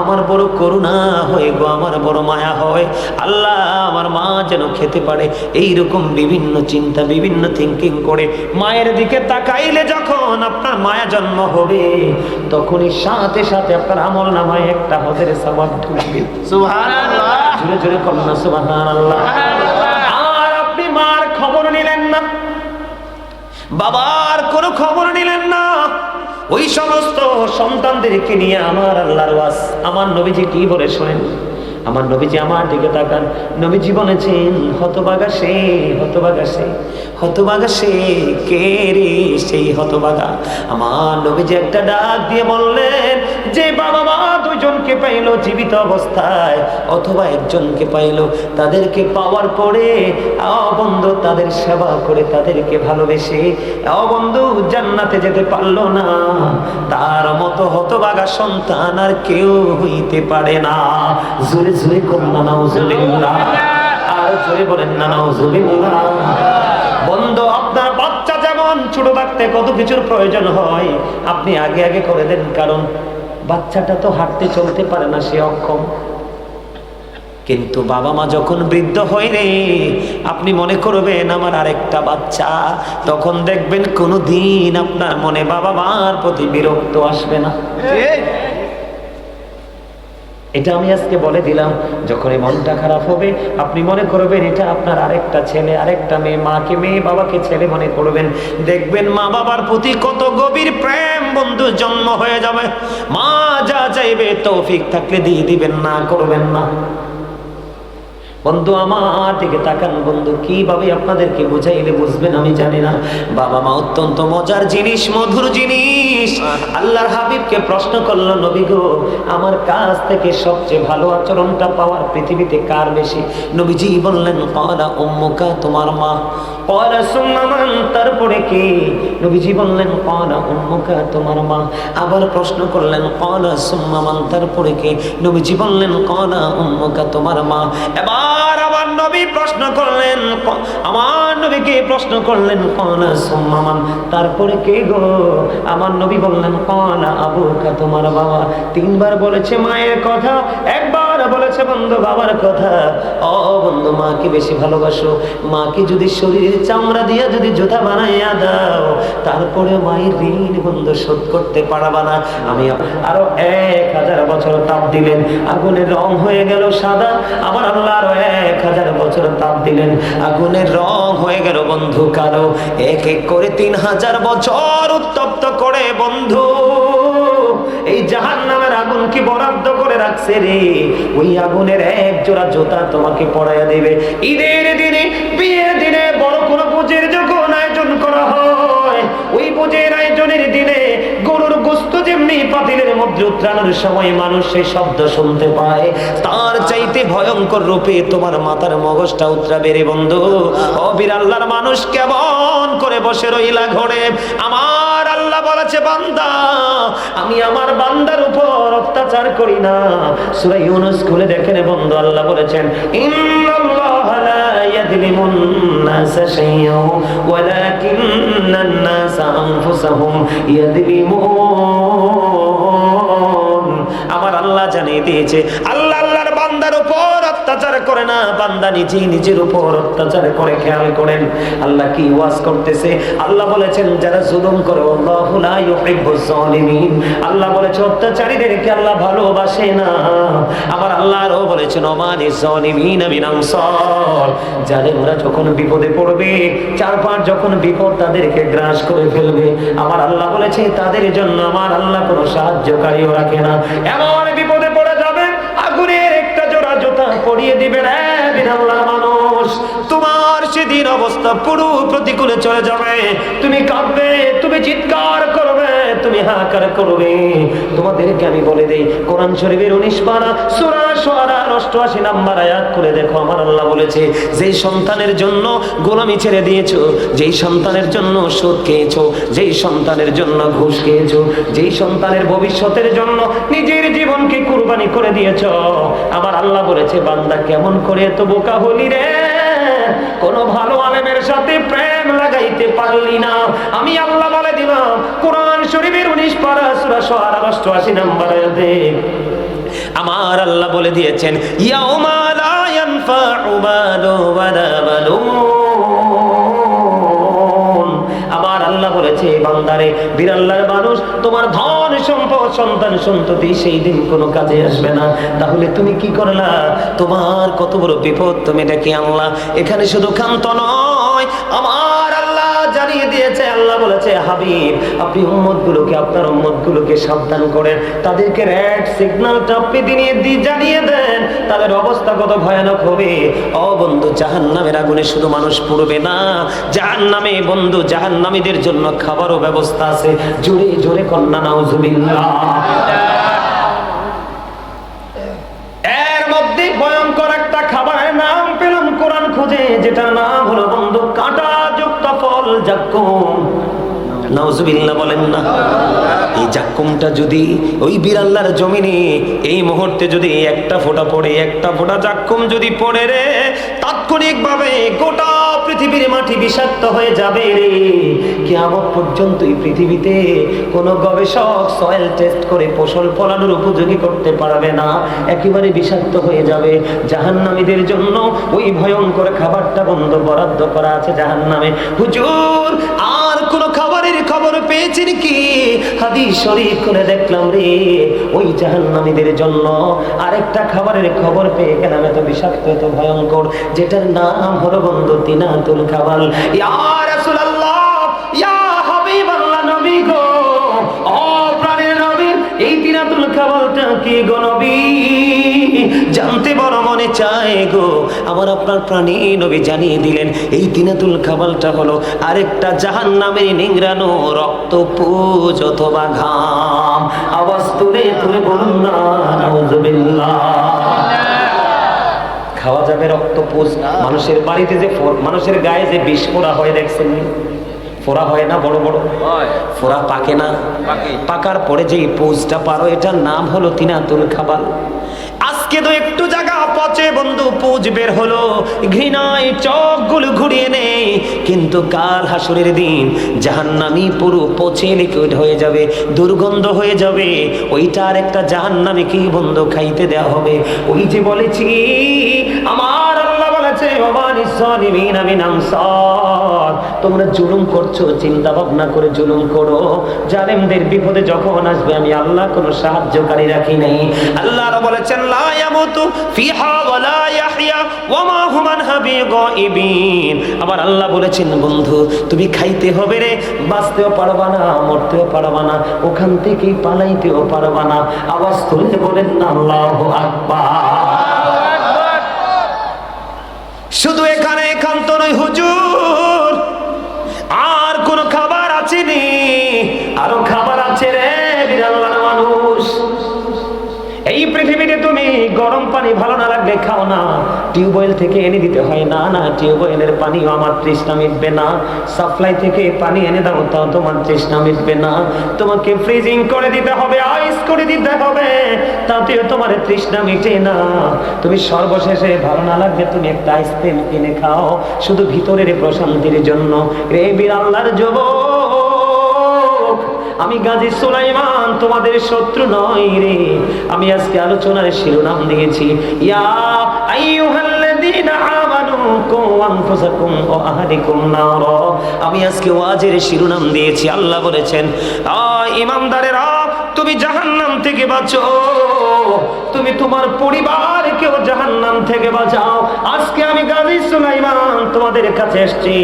আমার বড় করুণা হয় গো, আমার বড় মায়া হয়। আল্লাহ আমার মা যেন খেতে পারে। এইরকম বিভিন্ন চিন্তা, বিভিন্ন থিঙ্কিং করে মায়ের দিকে তাকাইলে যখন আপনার মায়া জন্ম হবে, তখনই সাথে সাথে আপনার আমল নামায় একটা হজের সওয়াব ঢুকবে। সুবহানাল্লাহ। জোরে জোরে কন্যা সুবহানাল্লাহ। আর আপনি মার খবর নিলেন না, বাবার কোনো খবর নিলেন না, ওই সমস্ত সন্তানদেরকে নিয়ে আমার আল্লাহর ওয়াজ আমার নবীজি কি বলে শোনেন। আমার নবীজি আমার দিকে তাকান, নবীজি বলেছেন হতভাগা সে, হতভাগা সে, হতভাগা সে। কে রে সেই হতভাগা? আমার নবীজি একটা ডাক দিয়ে বললেন, যে বাবা মা দুইজনকে পাইলো জীবিত অবস্থায়, অথবা একজনকে পাইলো, তাদেরকে পাওয়ার পরে বন্ধু তাদের সেবা করে, তাদেরকে ভালোবেসে বন্ধু জান্নাতে যেতে পারলো না, তার মতো হতভাগা সন্তান আর কেউ হইতে পারে না। জোরে জোরে কন্যা নাউজুবিল্লাহ, আর জোরে বলেন না নাউজুবিল্লাহ। বন্ধু আপনার বাচ্চা যেমন ছোট থাকতে কত কিছুর প্রয়োজন হয়, আপনি আগে আগে করে দেন, কারণ বাচ্চাটা তো হাঁটতে চলতে পারে না, সে অক্ষম। কিন্তু বাবা মা যখন বৃদ্ধ হয় রে, আপনি মনে করবেন আমার আরেকটা বাচ্চা, তখন দেখবেন কোনোদিন আপনার মনে বাবা মার প্রতি বিরক্ত আসবে না। এটা আমি আজকে বলে দিলাম, যখন এই মনটা খারাপ হবে আপনি মনে করবেন এটা আপনার আরেকটা ছেলে, আরেকটা মেয়ে, মাকে মেয়ে, বাবাকে ছেলে মনে করবেন, দেখবেন মা বাবার প্রতি কত গভীর প্রেম বন্ধু জন্ম হয়ে যাবে। মা যা চাইবে তৌফিক থাকলে দিয়ে দিবেন, না করবেন না। বন্ধু আমার দিকে তাকান, বন্ধু কিভাবে আপনাদেরকে বুঝাইলে বুঝবেন আমি জানি না। বাবা মা অত্যন্ত মজার জিনিস, মধুর জিনিস। বলিস। আল্লাহর হাবিবকে প্রশ্ন করলো, নবী গো, আমার কাছ থেকে সবচেয়ে ভালো আচরণটা পাওয়ার পৃথিবীতে কার বেশি? নবীজি বললেন, ক্বালা উম্মুকা, তোমার মা। ক্বালা সুম্মা মান, তারপরে কে? নবীজি বললেন, ক্বালা উম্মুকা, তোমার মা। আবার প্রশ্ন করলেন, ক্বালা সুম্মা মান, তারপরে কে? নবীজি বললেন, ক্বালা উম্মুকা, তোমার মা। এবার আমার নবী প্রশ্ন করলেন, আমার নবীকে প্রশ্ন করলেন, ক্বালা সুম্মা মান, তারপরে কে গো? আমার নবী বললেন, ক্বালা আবুকা, তোমার বাবা। তিনবার বলেছে মায়ের কথা, একবার বলেছে বন্ধু বাবার কথা। ও বন্ধু, মাকে বেশি ভালোবাসো। মাকে যদি শরীরের চামড়া দিয়া যদি জুতা বানাইয়া দাও, তারপরে মায়ের ঋণ বন্ধু শোধ করতে পারবা না। আমি আরো 1000 বছর তাপ দিলেন, আগুনের রং হয়ে গেল সাদা। আমার আল্লাহ আরো 1000 বছর তাপ দিলেন, আগুনের রং হয়ে গেল বন্ধু কালো। এক এক করে 3000 বছর উত্তপ্ত করে বন্ধু এই জাহান্নামের আগুন কি বরাদ্দ করে রাখছে রে। ওই আগুনের এক জোড়া জুতা তোমাকে পরাইয়া দেবে। ঈদের দিনে, বিয়ের দিনে, বড় কোনো পুজোর যখন আয়োজন করা হয়, ওই পুজোর আয়োজনের দিনে গরুর গোশত যেমনি পাতিলের মধ্যে উত্রানোর সময় মানুষ সেই শব্দ শুনতে পায়, তার চাইতে ভয়ঙ্কর রূপে তোমার মাথার মগজটা উতরাবে রে বন্ধু। ও বিরাল্লার মানুষ কেমন করে বসে রইলা ঘরে? আমার আল্লাহ বলেছে, বান্দা, আমি আমার বান্দার উপর অত্যাচার করি না। সূরা ইউনূস খুলে দেখেন বন্ধু, আল্লাহ বলেছেন, ইন্নাল্লাহা লা ইয়াযলিমুন নাসা শাইআন ওয়ালাকিন্নান নাসা আনফুসাহুম ইয়াযলিমুন। আমার আল্লাহ জানিয়ে দিয়েছে, আল্লাহ আল্লাহর বান্দার উপর অত্যাচার করে না, বান্দা নিজেই নিজের উপর অত্যাচার করে। খেয়াল করেন আল্লাহ কি ওয়াজ করতেছে। আল্লাহ বলেছেন, যারা জুলুম করে, আল্লাহু লা ইউহিব্বুজ জালিমিন। আল্লাহ বলেছে, অত্যাচারীদেরকে আল্লাহ ভালোবাসে না। আবার আল্লাহ আরো বলেছেন, ওমানিজ জালিমিন মিন আনসার। জালেমরা যখন বিপদে পড়বে, চারপাশ যখন বিপদ তাদেরকে গ্রাস করে ফেলবে, আমার আল্লাহ বলেছে, তাদের জন্য আমার আল্লাহ কোনো সাহায্যকারীও রাখে না। এমন বিপদে পড়ে যাবে, আগুনের একটা জোড়া জুতা পরিয়ে দিবেন আল্লাহ মানুষ। তোমার সেদিন অবস্থা পুরো প্রতিকূলে চলে যাবে। তুমি কাঁদবে, তুমি চিৎকার করবে, তুমি হাহাকার করবে। তোমাদেরকে আমি বলে দেই, কোরআন শরীফের 19 পারা সূরা শুআরা 88 নম্বর আয়াত করে দেখো। আমার আল্লাহ বলেছে, যেই সন্তানের জন্য গোলামি ছেড়ে দিয়েছো, যেই সন্তানের জন্য সুদ খেয়েছো, যেই সন্তানের জন্য ঘুষ খেয়েছো, যেই সন্তানের ভবিষ্যতের জন্য নিজের জীবনকে কুরবানি করে দিয়েছো, আমার আল্লাহ বলেছে, বান্দা কেমন করে এত বোকা হলি রে? কোন ভালো আলেমের সাথে প্রেম লাগাইতে পারলি না। আমি আল্লাহ বলে দিলাম, কোরআন শরীফের 19 পারা সূরা শুআরা 88 নম্বর আয়াতে আমার আল্লাহ বলে দিয়েছেন, ইয়াউমা লা ইয়ানফাউ মালু ওয়ালা বানুন। আমার আল্লাহ বলেছে, বান্দারে, বিরাল্লার মানুষ, তোমার ধন সম্পদ সন্তান সন্ততি সেই দিন কোনো কাজে আসবে না। তাহলে তুমি কি করলা? তোমার কত বড় বিপদ তুমি ডেকে আনলা। এখানে শুধু ক্ষান্ত নয়, আমার আল্লাহ জানিয়ে দিয়েছে, আল্লাহ বলেছে, হাবিব, আপনি উম্মতগুলোকে, আপনার উম্মতগুলোকে সাবধান করেন, তাদেরকে রেড সিগন্যালটা আপনি জানিয়ে দেন, তাদের অবস্থা কত ভয়ানক হবে। ও বন্ধু, জাহান্নামের আগুনে শুধু মানুষ পুড়বে না, জাহান্নামে বন্ধু জাহান্নামীদের জন্য খাবারও ব্যবস্থা আছে। জোরে জোরে কন্যা নাউজুবিল্লাহ। এর মধ্যে ভয়ঙ্কর একটা খাবারের নাম পেলাম কোরআন খুঁজে, যেটার নাম হলো বন্ধু কাঁটা যুক্ত ফল, জাক্কুম। নাউজুবিল্লাহ বলেন না। এই জাক্কুমটা যদি ওই বিরাল্লার জমিনে এই মুহূর্তে যদি একটা ফোঁটা পড়ে, একটা ফোঁটা জাক্কুম যদি পড়ে রে, তাৎক্ষণিকভাবে গোটা পৃথিবীর মাটি বিষাক্ত হয়ে যাবে রে। কিয়ামত পর্যন্ত এই পৃথিবীতে কোনো গবেষক সয়েল টেস্ট করে ফসল ফলানোর উপযোগী করতে পারবে না, একেবারে বিষাক্ত হয়ে যাবে। জাহান্নামীদের জন্য ওই ভয়ঙ্কর খাবারটা বন্ধ বরাদ্দ করা আছে জাহান্নামে। হুজুর, আর কোন খাবারের খবর পেয়েছেন কি? হাদিস শরীফ খুলে দেখলাম রে, ওই জাহান্নামীদের জন্য আরেকটা খাবারের খবর পেয়ে গেলাম, এত বিষাক্ত, এত ভয়ঙ্কর, যেটার নাম হলো বন্ধু তিনাতুল খাবাল। ইয়া রাসূলুল্লাহ, ইয়া হাবিবাল্লাহ, নবী গো, ও প্রাণের নবী, এই তিনাতুল খাবালটা কি গো নবী, জানতে বড় মনে চায় গো। আমার আপনার প্রাণী নবী জানিয়ে দিলেন এই তিনাতুল খাবালটা হলো আরেকটা জাহান্নামের নিংড়ানো রক্ত, পুজ অথবা ঘাম। আওয়াজ তুলে তুলে বলুন না নাউযুবিল্লাহ। খাওয়া যাবে রক্ত, পুজ। মানুষের বাড়িতে যে মানুষের গায়ে যে বিষ ফোড়া হয় দেখছেন, ফোড়া হয় না, বড় বড় ফোড়া পাকে না, পাকার পরে যে পুজটা পারো, এটার নাম হলো তিনাতুল খাবাল। আজকে তো একটু জায়গা পচে বন্ধু, পুজ বের হলো, ঘৃণায় চোখগুলো ঘুরিয়ে নেই, কিন্তু কাল হাসরের দিন জাহান্নামী পুরো পচে লিকুইড হয়ে যাবে, দুর্গন্ধ হয়ে যাবে। ওইটার একটা জাহান্নামী কি বন্ধু খাইতে দেওয়া হবে। ওই যে বলেছি আমার আল্লাহ বলেছে ওয়ামানিস সালিমিনা মিন আনসার, তোমরা জুলুম করছো, চিন্তা ভাবনা করে জুলুম করো। জালেমদের বিপদে যখন আসবে আমি আল্লাহ কোনো সাহায্যকারী রাখি নাই। আল্লাহ বলেছেন লা ইয়ামুতু ফিহা ওয়ালা ইয়াহইয়া ওয়ামা হুম আনহা বিগাইবিন। আবার আল্লাহ বলেছেন বন্ধু তুমি খাইতে হবে রে, বাঁচতেও পারবা না, মরতেও পারবা না, ওখান থেকেই পালাইতেও পারবা না। আওয়াজ তুলে বলেন না আল্লাহু আকবার। শুধু এখানে একান্ত নয় হুজুর, আর কোন খাবার আছে নি? আরো খাবার আছে রে বিরাল্লাহ মানুষ। এই পৃথিবীতে তুমি গরম পানি ভালো না লাগলে খাও না, টিউবওয়েল থেকে এনে দিতে হয় না, না টিউবওয়েলের পানিও আমার তৃষ্ণা মিটবে না। সাপ্লাই থেকে পানি এনে দাও, তাও তোমার তৃষ্ণা মিটবে না। তোমাকে ফ্রিজিং করে দিতে হবে, আইস করে দিতে হবে, তাতেও তোমার তৃষ্ণা মিটে না। তুমি সর্বশেষে ভালো না লাগলে তুমি একটা আইসক্রিম কিনে খাও, শুধু ভিতরের প্রশান্তির জন্য। রে বিরাল্লাহর যুবক, আমি গাজী সুলাইমান তোমাদের শত্রু নই রে। আমি আজকে আলোচনার শিরোনাম দিয়েছি ইয়া আইয়ুহাল্লাযীনা আমানু কু আনফুসাকুম ওয়া আহলিকুম নার। আমি আজকে ওয়াজের শিরোনাম দিয়েছি আল্লাহ বলেছেন ইমানদারেরা তুমি জাহান্নাম থেকে বাঁচো, তুমি তোমার পরিবারকেও জাহান্নাম থেকে বাঁচাও। আজকে আমি গাজী সুলাইমান তোমাদের কাছে এসেছি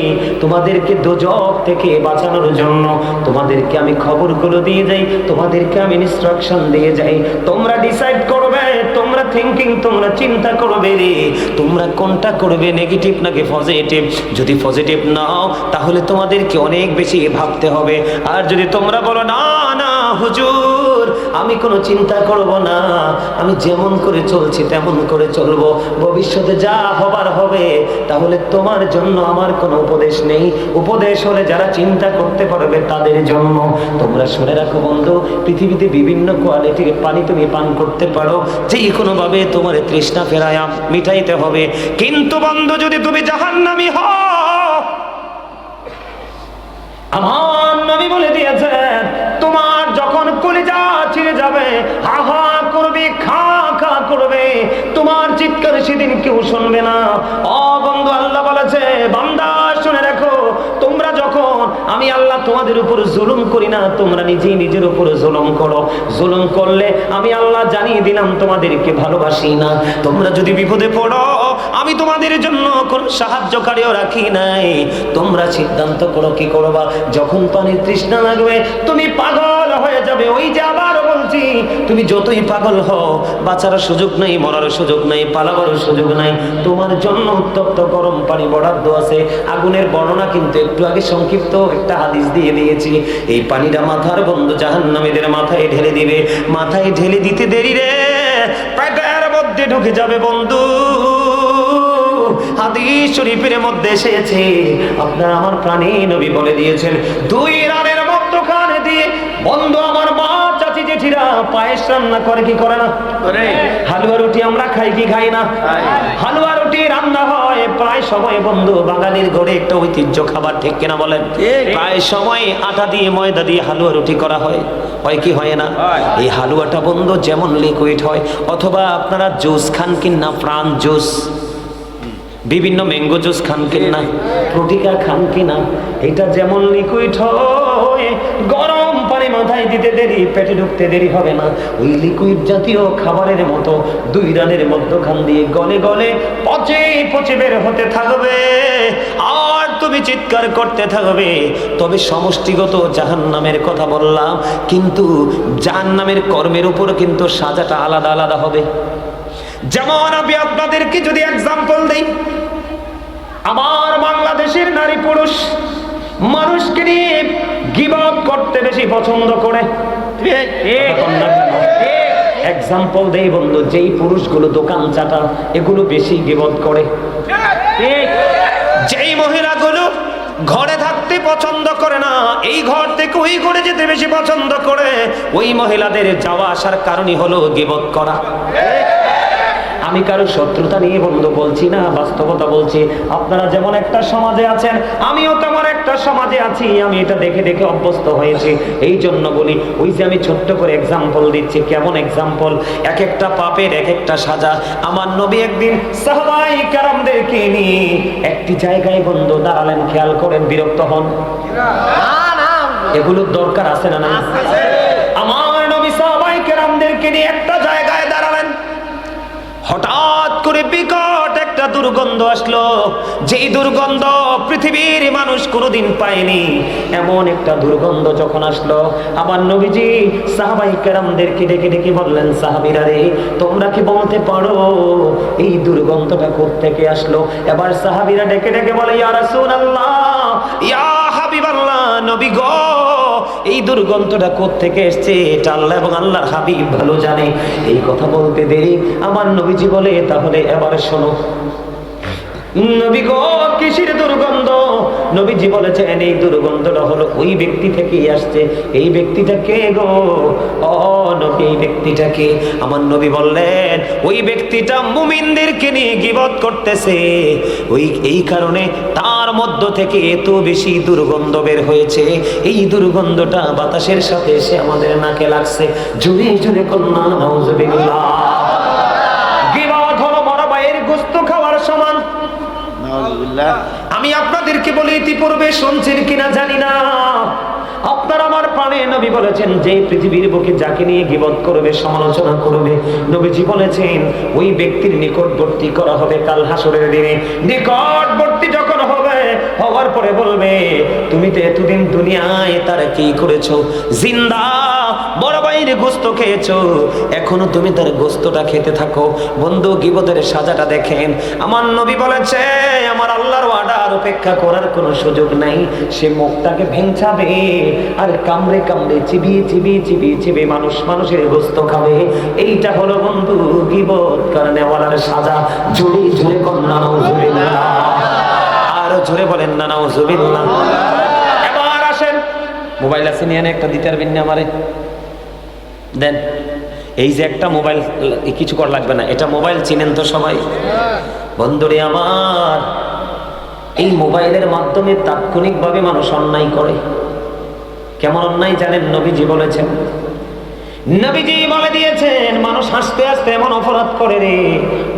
তোমাদেরকে দোজখ থেকে বাঁচানোর জন্য। তোমাদেরকে আমি খবরগুলো দিয়ে যাই, তোমাদেরকে আমি ইনস্ট্রাকশন দিয়ে যাই। তোমরা ডিসাইড করবে, তোমরা থিংকিং, তোমরা চিন্তা করবে রে তোমরা কোনটা করবে, নেগেটিভ নাকি পজিটিভ। যদি পজিটিভ নাও তাহলে তোমাদেরকে অনেক বেশি ভাবতে হবে। আর যদি তোমরা বলো না না হুজুর আমি কোনো চিন্তা করব না, আমি যেমন করে চলছি তেমন করে চলবো, ভবিষ্যতে যা হবার হবে, তাহলে তোমার জন্য আমার কোনো উপদেশ নেই। উপদেশ হলে যারা চিন্তা করতে পারবে তাদের জন্য। তোমরা শুনে রাখো বন্ধু, পৃথিবীতে বিভিন্ন কোয়ালিটির পানি তুমি পান করতে পারো, যে কোনোভাবে তোমার তৃষ্ণা ফেরায়া মিটাইতে হবে। কিন্তু বন্ধু যদি তুমি জাহান্নামী হও, আমার নবী বলে দিয়েছেন তোমার যখন কলিজা ছিঁড়ে যাবে, হা হা করবে, খা খা করবে, তোমার চিৎকার সেদিন কেউ শুনবে না। ও বন্ধু আল্লাহ বলেছে বান্দা শুনে রাখো, তোমরা যখন আমি আল্লাহ তোমাদের উপর জুলুম করি না, তোমরা নিজেই নিজের উপর জুলুম করো। জুলুম করলে আমি আল্লাহ জানিয়ে দিলাম তোমাদেরকে ভালোবাসি না। তোমরা যদি বিপদে পড়ো আমি তোমাদের জন্য কোনো সাহায্যকারীও রাখি নাই। তোমরা সিদ্ধান্ত করো কি করবা। যখন পানির তৃষ্ণা লাগবে তুমি পাগল হয়ে যাবে। ওই যে আবার বলছি, তুমি যতই পাগল হও বাঁচার সুযোগ নেই, মরার সুযোগ নেই, পালাবার সুযোগ নাই। তোমার জন্য উত্তপ্ত গরম পানি বরাদ্দ আছে। আগুনের বর্ণনা কিন্তু একটু আগে সংক্ষিপ্ত একটা হাদিস দিয়ে দিয়েছি। এই পানিটা মাথার বন্ধু জাহান্নামীদের মাথায় ঢেলে দিবে। মাথায় ঢেলে দিতে দেরি রে, পেটের মধ্যে ঢুকে যাবে বন্ধু। হাদিস শরীফের মধ্যে এসেছে, আপনার আমার প্রাণী নবী বলে দিয়েছেন, দুই রানের মধ্যখানে দিয়ে বন্ধু আমার মা চাচি জেঠিরা পায়েস রান্না করে কি করে না? হালুয়া রুটি আমরা খাই কি খাই না? হালুয়া রুটি রান্না হয় প্রায় সময় বন্ধু বাঙালির ঘরে একটা ঐতিহ্য খাবার, ঠিক কিনা বলেন? প্রায় সময় আটা দিয়ে ময়দা দিয়ে হালুয়া রুটি করা হয়, হয় কি হয় না? এই হালুয়াটা বন্ধু যেমন লিকুইড হয়, অথবা আপনারা জুস খান কিনা, প্রাণ জুস, বিভিন্ন ম্যাঙ্গো জুস খান কিনা, প্রোটিকা খান কিনা, এটা যেমন লিকুইড হয়, গরম পানি মাথায় দিতে দেরি, পেটে ঢুকতে দেরি হবে না। ওই লিকুইড জাতীয় খাবারের মতো দুই রানের মধ্যখান দিয়ে গলে গলে পচে পচে বের হতে থাকবে। আর তুমি চিৎকার করতে থাকবে। তবে সমষ্টিগত জাহান্নামের কথা বললাম, কিন্তু জাহান্নামের কর্মের উপর কিন্তু সাজাটা আলাদা আলাদা হবে। যেমন আমি আপনাদেরকে যদি এক্সাম্পল দেই, আমার বাংলাদেশের নারী পুরুষ মানুষকে নিয়ে গীবত করতে বেশি পছন্দ করে। এক্সাম্পল দেই বন্ধু, যেই পুরুষগুলো দোকান চাটা এগুলো বেশি গীবত করে। যেই মহিলাগুলো ঘরে থাকতে পছন্দ করে না, এই ঘর থেকে ওই ঘরে যেতে বেশি পছন্দ করে, ওই মহিলাদের যাওয়া আসার কারণই হলো গীবত করা। আমি কারো শত্রুতা নিয়ে বন্ধু বলছি না, বাস্তবতা বলছি। আপনারা যেমন একটা সমাজে আছেন, আমিও তেমন একটা সমাজে আছি। আমি এটা দেখে দেখে অভ্যস্ত হয়েছি, এই জন্য বলি। ওই যে আমি ছোট্ট করে এক্সাম্পল দিচ্ছি, কেমন এক্সাম্পল, এক একটা পাপের এক একটা সাজা। আমার নবী একদিন সাহাবায়ে কেরামদেরকে নিয়ে একটি জায়গায় বন্ধু দাঁড়ালেন, খেয়াল করেন, বিরক্ত হন? এগুলোর দরকার আছে না? না, আমার নবী সাহাবায়ে কেরামদেরকে নিয়ে একটা জায়গায় দাঁড়ালেন। হঠাৎ করে বিকট একটা দুর্গন্ধ আসলো, যেই দুর্গন্ধ পৃথিবীর মানুষ কোনোদিন পায়নি। এমন একটা দুর্গন্ধ যখন আসলো, আমার নবীজি সাহাবায়ে কেরামদেরকে ডেকে ডেকে বললেন, সাহাবীরা রে, তোমরা কি বলতে পারো এই দুর্গন্ধটা কোথা থেকে আসলো? এবার সাহাবীরা ডেকে ডেকে বলে, ইয়া রাসূলুল্লাহ, ইয়া হাবিবাল্লাহ, নবী গো, এই দুর্গন্ধটা কোথা থেকে এসেছে এটা আল্লাহ এবং আল্লাহর হাবিব ভালো জানে। এই কথা বলতে দেরি আমার নবীজি বলে, তাহলে এবার শোনো। নবী গো, কিসের দুর্গন্ধ? নবীজি বলেছেন, এই দুর্গন্ধটা হলো ওই ব্যক্তি থেকেই আসছে। এই ব্যক্তিটা কে গো? ও নবী, এই ব্যক্তিটা কে? আমার নবী বললেন, ওই ব্যক্তিটা মুমিনদেরকে নিয়ে গীবত করতেছে। এই কারণে তার মধ্য থেকে এত বেশি দুর্গন্ধ বের হয়েছে। এই দুর্গন্ধটা বাতাসের সাথে এসে আমাদের নাকে লাগছে। জুড়ে জুড়ে কন্যা নাউজুবিল্লাহ। গীবত হলো মরা ভাইয়ের গোশত খাওয়ার সমান। আমি আপনাদেরকে বলি, ইতিপূর্বে শুনছেন কিনা জানি না, আপনার আমার প্রাণে নবী বলেছেন, যে পৃথিবীর বুকে যাকে নিয়ে গীবত করবে, সমালোচনা করবে, নবীজি বলেছেন ওই ব্যক্তির নিকটবর্তী করা হবে কাল হাসরের দিনে। নিকটবর্তী যখন হবে, হওয়ার পরে বলবে, তুমি তো এতদিন দুনিয়ায় তার কি করেছো? জিন্দা বড় ভাইয়ের গোশত খেয়েছো, এখনো তুমি তার গোশতটা খেতে থাকো। বন্ধু, গীবতের সাজাটা দেখেন। আমার নবী বলেছে, আমার আল্লাহর ওয়াদার অপেক্ষা করার কোনো সুযোগ নাই। সে মুখটাকে ভেঙচাবে আর কামড়ে কামড়ে চিবিয়ে চিবিয়ে চিবিয়ে চিবিয়ে মানুষের গোশত খাবে। এইটা হলো বন্ধু গীবত কারণে ওয়ালার সাজা। জুড়ে জুড়ে কন্যা নাউজুবিল্লাহ, আরো জোরে বলেন না নাউজুবিল্লাহ। এবার আসেন, মোবাইল আছে নিয়ে একটা দিতে পারবেন না আমারে? দেন। এই যে একটা মোবাইল, কিছু করা লাগবে না, এটা মোবাইল চিনেন তো সবাই? বন্ধুরে আমার, এই মোবাইলের মাধ্যমে তাৎক্ষণিকভাবে মানুষ অন্যায় করে। কেমন অন্যায় জানেন? নবীজি বলেছেন, নবীজি বলে দিয়েছেন, মানুষ হাসতে হাসতে এমন অপরাধ করে রে,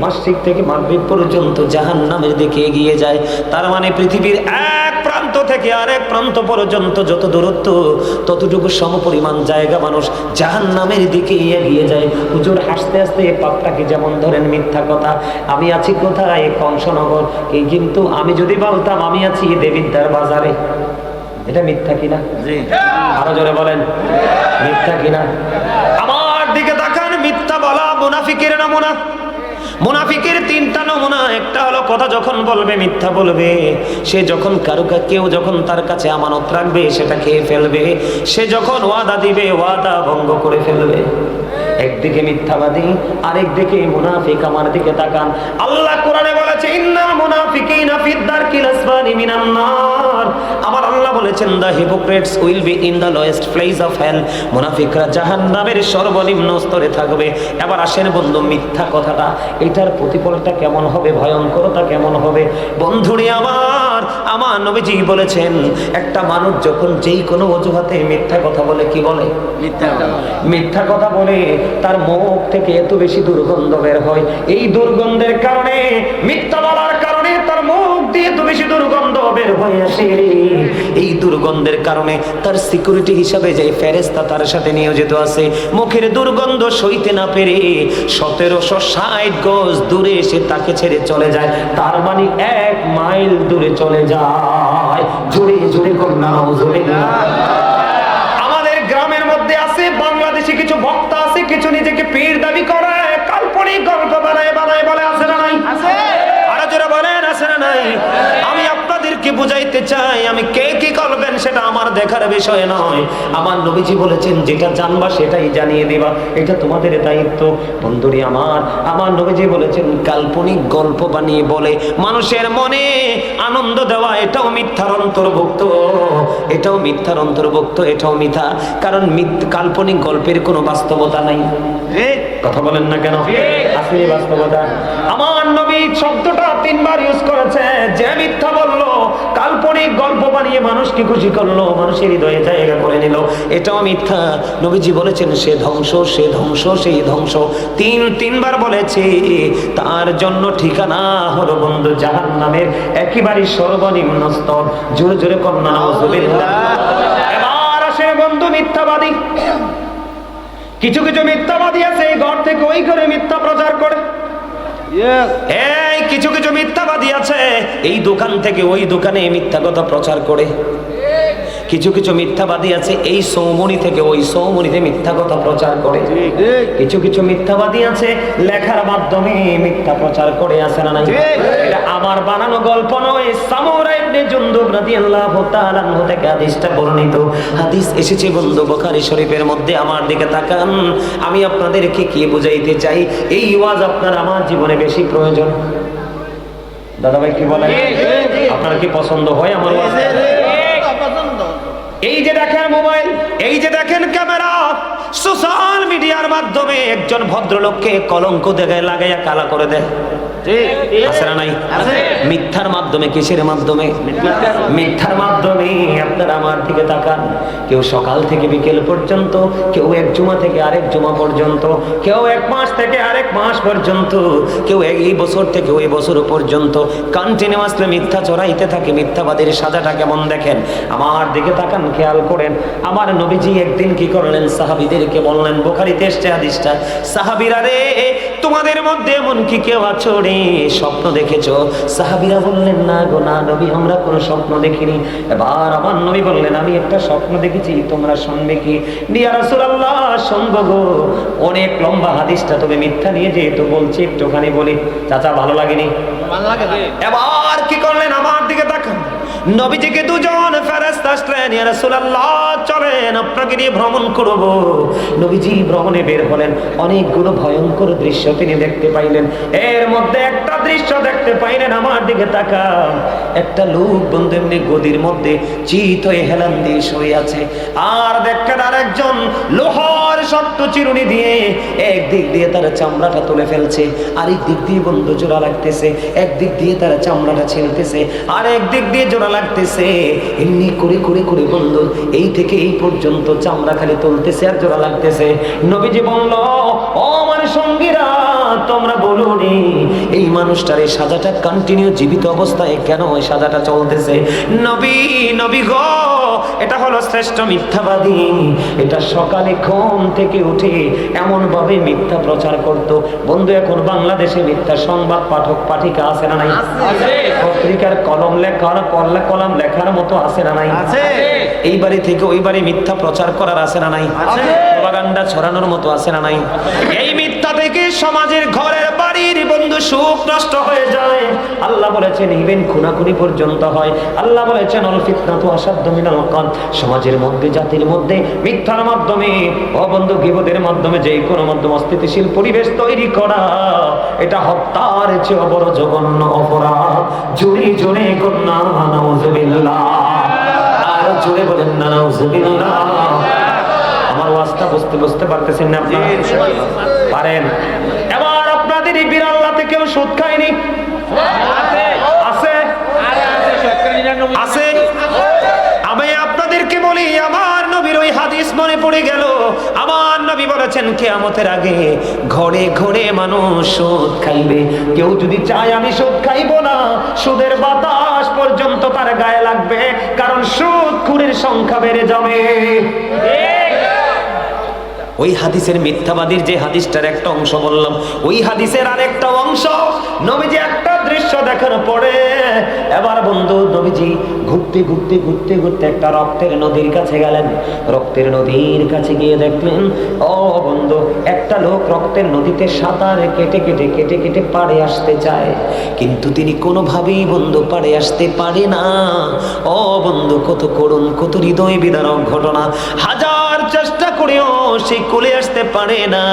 মাসিক থেকে মাগরিব পর্যন্ত জাহান্নামের দিকে এগিয়ে যায়। তার মানে পৃথিবীর এক প্রান্ত থেকে আরেক প্রান্ত পর্যন্ত যত দূরত্ব, ততটুকু সমপরিমাণ জায়গা মানুষ জাহান্নামের দিকে এগিয়ে যায়। হুজুর, হাসতে হাসতে পাপটাকে যেমন ধরেন মিথ্যা কথা। আমি আছি কোথায়? কংসনগর। এই কিন্তু আমি যদি বলতাম আমি আছি দেবিদ্বার বাজারে, এটা মিথ্যা কিনা? আরো জোরে বলেন, মিথ্যা কিনা? আমার দিকে তাকান, মিথ্যা বলা মুনাফিকের নমুনা। মুনাফিকের তিনটা নমুনা। একটা হলো কথা যখন বলবে মিথ্যা বলবে। সে যখন কেউ যখন তার কাছে আমানত রাখবে সেটা খেয়ে ফেলবে। সে যখন ওয়াদা দিবে ওয়াদা ভঙ্গ করে ফেলবে। একদিকে মিথ্যাবাদী, আরেকদিকে মুনাফিক। আমার দিকে তাকান, আল্লাহ কোরআনে বলেছে, ইন্নাল মুনাফিকিনা ফিদ দারকিল আসফালি মিনান নার। আমার আল্লাহ বলেছেন, the hypocrites will be in the lowest place of hell. মুনাফিকরা জাহান্নামের সর্বনিম্ন স্তরে থাকবে। এবার আসেন বন্ধু, মিথ্যা কথাটা, এটার প্রতিফলটা কেমন হবে, ভয়ঙ্করতা কেমন হবে? বন্ধুরে আমার নবীজি বলেছেন, একটা মানুষ যখন যেই কোনো অজুহাতে মিথ্যা কথা বলে, কি বলে? মিথ্যা কথা বলে, তার মুখ থেকে এত বেশি দুর্গন্ধ বের হয়। এই দুর্গন্ধের কারণে, মিথ্যা বলার কারণে কারণে তার মুখ দিয়ে তো বেশি দুর্গন্ধ বের হয়ে আসে। এই দুর্গন্ধের কারণে তার সিকিউরিটি হিসাবে যে ফেরেশতা তার সাথে নিয়োজিত আছে, মুখের দুর্গন্ধ সইতে না পেরে 1760 গজ দূরে এসে তাকে ছেড়ে চলে যায়। তার মানে 1 মাইল দূরে চলে যায়। জোরে জোরে কন্যা নাউজুবিল্লাহ। আমাদের গ্রামের মধ্যে আছে, বাংলাদেশে কিছু বক্তা আছে, কিছু নিজেকে পীর দাবি করে, কাল্পনিক গল্প বানায় বলে, আছে না নাই? আরো জোরে বলেন, আছে না নাই? আমি আপনাদেরকে বুঝাইতে চাই, আমি কে কি করবেন সেটা আমার দেখার বিষয় নয়। আমার নবীজি বলেছেন যেটা জানবা সেটাই জানিয়ে দিবা, এটা তোমাদের দায়িত্ব। বন্ধুরি আমার নবীজি বলেছেন কাল্পনিক গল্প বানিয়ে বলে মানুষের মনে আনন্দ দেওয়া এটাও মিথ্যার অন্তর্ভুক্ত, এটাও মিথ্যার অন্তর্ভুক্ত, এটাও মিথ্যা। কারণ কাল্পনিক গল্পের কোনো বাস্তবতা নাই। কথা বলেন না কেন? আসলে বাস্তবতা। আমার নবী শব্দটা 3 বার ইউজ করেছে। যে মিথ্যা বললো, কাল্পনিক গল্প বানিয়ে মানুষকে খুশি করলো, মানুষের হৃদয়ে জায়গা করে নিল, এটাও মিথ্যা। নবীজি বলেছেন সে ধ্বংস, সে ধ্বংস, সেই ধ্বংস। 3 বার বলেছে। তার জন্য ঠিকানা হলো বন্ধু জাহান্নামের একেবারে সর্বনিম্ন স্তর। জোরে জোরে কন্যা নাউজুবিল্লাহ। এবার আসে বন্ধু মিথ্যাবাদী। কিছু কিছু মিথ্যাবাদী আছে, এই ঘর থেকে ওই ঘরে মিথ্যা প্রচার করে। এই কিছু কিছু মিথ্যাবাদী আছে, এই দোকান থেকে ওই দোকানে মিথ্যা কথা প্রচার করে। কিছু কিছু মিথ্যাবাদী আছে, এই সৌমনি থেকে ওই সৌমনিতে মিথ্যা কথা প্রচার করে। কিছু কিছু মিথ্যাবাদী আছে লেখার মাধ্যমে মিথ্যা প্রচার করে, আছে না নাই? এটা আমার বানানো গল্প নয়, সামুরা ইবনে জুনদুব রাদিয়াল্লাহু তাআলা আনহু থেকে হাদিসটা বর্ণিত। হাদিস এসেছে বন্ধু বুখারী শরীফের মধ্যে। আমার দিকে তাকান, আমি আপনাদেরকে কি বুঝাইতে চাই, এই ওয়াজ আপনার আমার জীবনে বেশি প্রয়োজন। দাদা ভাই কি বলেন? আপনার কি পছন্দ হয় আমার ওয়াজ? এই যে দেখেন মোবাইল, এই যে দেখেন ক্যামেরা, সোশ্যাল মিডিয়ার মাধ্যমে একজন ভদ্রলোককে কলঙ্ক দেখে লাগাইয়া কালা করে দেয়, আছে না নাই? মিথ্যার মাধ্যমে। কিসের মাধ্যমে? মিথ্যার মাধ্যমে। আপনারা আমার দিকে তাকান, কেউ সকাল থেকে বিকেল পর্যন্ত, কেউ এক জুমা থেকে আরেক জুমা পর্যন্ত, কেউ 1 মাস থেকে আরেক মাস পর্যন্ত, কেউ এই বছর থেকে ওই বছর পর্যন্ত কন্টিনিউয়াসলি মিথ্যা চড়াইতে থাকে। মিথ্যাবাদীর সাজাটা কেমন দেখেন। আমার দিকে তাকান, খেয়াল করেন। আমার নবীজি একদিন কি করলেন, সাহাবীদেরকে বললেন, বুখারীতে এসেছে হাদিসটা, সাহাবীরা রে তোমাদের মধ্যে এমন কি কেউ আছো রে স্বপ্ন দেখেছো? সাহাবীরা বললেন না গো না নবী, আমরা কোনো স্বপ্ন দেখিনি। এবার আমার নবী বললেন আমি একটা স্বপ্ন দেখেছি, তোমরা শুনবে কি? ইয়া রাসূলুল্লাহ শুনবো গো। অনেক লম্বা হাদিসটা, তবে মিথ্যা নিয়ে যেহেতু বলছি একটুখানি বলি। চাচা ভালো লাগেনি? এবার কি করলেন, আমার দিকে তাকান। নবীজিকে 2জন ফেরেশতা আসলেন, ইয়া রাসূলুল্লাহ চলেন আপনাকে নিয়ে ভ্রমণ করব। নবীজি ভ্রমণে বের হলেন, অনেকগুলো ভয়ঙ্কর দৃশ্য তিনি দেখতে পাইলেন। এর মধ্যে একটা দৃশ্য দেখতে পাইলেন, আমার দিকে তাকান। একটা লোক বন্ধু এমনি গদির মধ্যে চিত হয়ে হেলান দিয়ে শুয়ে আছে, আর দেখেন আরেকজন লোহার শক্ত চিরুনি দিয়ে একদিক দিয়ে তার চামড়াটা তুলে ফেলছে, আরেক দিক দিয়ে বন্ধু জোড়া লাগতেছে। একদিক দিয়ে তার চামড়াটা ছিলতেছে, আর একদিক দিয়ে জোড়া লাগতেছে। এমনি করে করে করে বন্ধু এই থেকে এই পর্যন্ত চামড়া খালি তুলতেছে আর জোড়া লাগতেছে। নবীজি বলল, ও আমার সঙ্গীরা তোমরা বলুনি এই মানুষটার এই সাজাটা কন্টিনিউ জীবিত অবস্থায় কেন ওই সাজাটা চলতেছে? নবী গো, এটা হলো শ্রেষ্ঠ মিথ্যাবাদী। এটা সকালে ঘুম থেকে উঠে এমন ভাবে মিথ্যা প্রচার করত। বন্ধু এখন বাংলাদেশে মিথ্যা সংবাদ পাঠক পাঠিকা আছে না নাই? পত্রিকার কলম লেখার মতো আছে না নাই? এই বাড়ি থেকে ওই বাড়ি মিথ্যা প্রচার করার আছে না নাই? প্রপাগান্ডা ছড়ানোর মতো আছে না নাই? এই মিথ্যা থেকে সমাজের ঘরের বাড়ির বন্ধু সুখ নষ্ট হয়ে যায়। আল্লাহ বলেছেন ইভেন খুনাখুনি পর্যন্ত হয়। আল্লাহ বলেছেন অল ফিতনাতু আশাদ্দু মিনাল কতল। সমাজের মধ্যে জাতির মধ্যে মিথ্যার মাধ্যমে অবন্ধু গীবতের মাধ্যমে যে কোনো মাধ্যমে অস্থিতিশীল পরিবেশ তৈরি করা, এটা হত্যার চেয়ে বড় জঘন্য অপরাধ। জোরে জোরে কন্যা নাউজুবিল্লাহ, আর জোরে বলেন না নাউজুবিল্লাহ। আমার ওয়াজটা বুঝতে পারতেছেন না আপনারা? পারেন? এবার আপনাদের এই বিড়াল্লাতে কেউ সুদ খায়নি? আছে? আছে? আমি আপনাদেরকে বলি, আমার নবীর ওই হাদিস মনে পড়ে গেল। আমার নবী বলেছেন কিয়ামতের আগে ঘরে ঘরে মানুষ সুদ খাইবে। কেউ যদি চায় আমি সুদ খাইবো না, সুদের বাতাস পর্যন্ত তার গায়ে লাগবে, কারণ সুদখোরের সংখ্যা বেড়ে যাবে। ওই হাদিসের মিথ্যাবাদীর যে হাদিসটার একটা অংশ বললাম, ওই হাদিসের আরেকটা অংশ নবীজি একটা দৃশ্য দেখার পরে এবার বন্ধু নবীজি ঘুরতে ঘুরতে ঘুরতে ঘুরতে একটা রক্তের নদীর কাছে গেলেন। রক্তের নদীর কাছে গিয়ে দেখলেন, ও বন্ধু, একটা লোক রক্তের নদীতে সাঁতার কেটে কেটে কেটে কেটে পাড়ে আসতে চায়, কিন্তু তিনি কোনোভাবেই বন্ধু পাড়ে আসতে পারে না। ও বন্ধু, কত করুণ, কত হৃদয় বিদারক ঘটনা। হাজার চেষ্টা করেও সেই কুলে আসতে পারে না।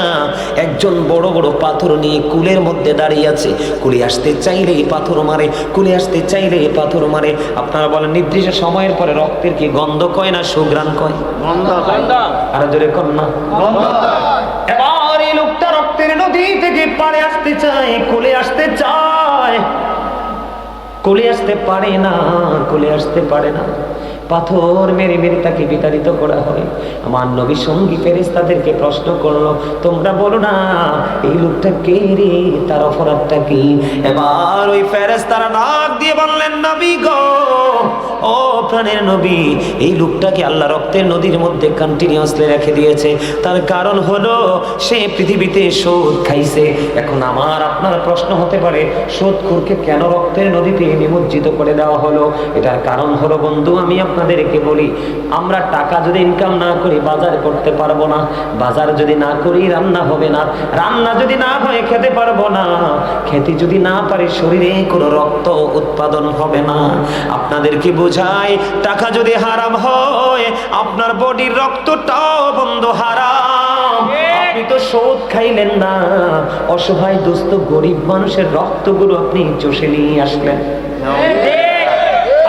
একজন বড় বড় পাথর নিয়ে কুলের মধ্যে দাঁড়িয়ে আছে। কুলে আসতে চাইলে পাথর মারে, কুলে আসতে চাইলে পাথর মারে। আপনারা বলেন, নির্দিষ্ট সময়ের পরে রক্তের কি গন্ধ কয় না সুঘ্রাণ কয়? আর জোরে কর না। এবার এই লোকটা রক্তের নদী থেকে পাড়ে আসতে চায়, কুলে আসতে চায়, কুলে আসতে পারে না, কুলে আসতে পারে না। পাথর মেরে মেরে তাকে বিতাড়িত করা হয়। আমার নবী সঙ্গী ফেরেশতাদেরকে প্রশ্ন করলো, তোমরা বলো না এই লোকটা কে রে, তার অপরাধটা কি? এবার ওই ফেরেশতারা ডাক দিয়ে বললেন, নবী গো, ও প্রাণের নবী, এই লোকটাকে আল্লাহ রক্তের নদীর মধ্যে কন্টিনিউয়াসলি রেখে দিয়েছে। তার কারণ হলো সে পৃথিবীতে সুদ খাইছে। এখন আমার আপনার প্রশ্ন হতে পারে, সুদখোরকে কেন রক্তের নদীতে নিমজ্জিত করে দেওয়া হলো? এটার কারণ হলো বন্ধু, আমি আপনাদেরকে বলি, আমরা টাকা যদি ইনকাম না করি বাজার করতে পারবো না, বাজার যদি না করি রান্না হবে না, রান্না যদি না হয় খেতে পারবো না, খেতে যদি না পারি শরীরে কোনো রক্ত উৎপাদন হবে না। আপনাদেরকে বোঝাই, টাকা যদি হারাম হয় আপনার বডির রক্তটাও বন্ধু হারাম। আপনি তো সুদ খাইলেন না, অসহায় দুস্থ গরিব মানুষের রক্তগুলো আপনি চষে নিয়ে আসলেন।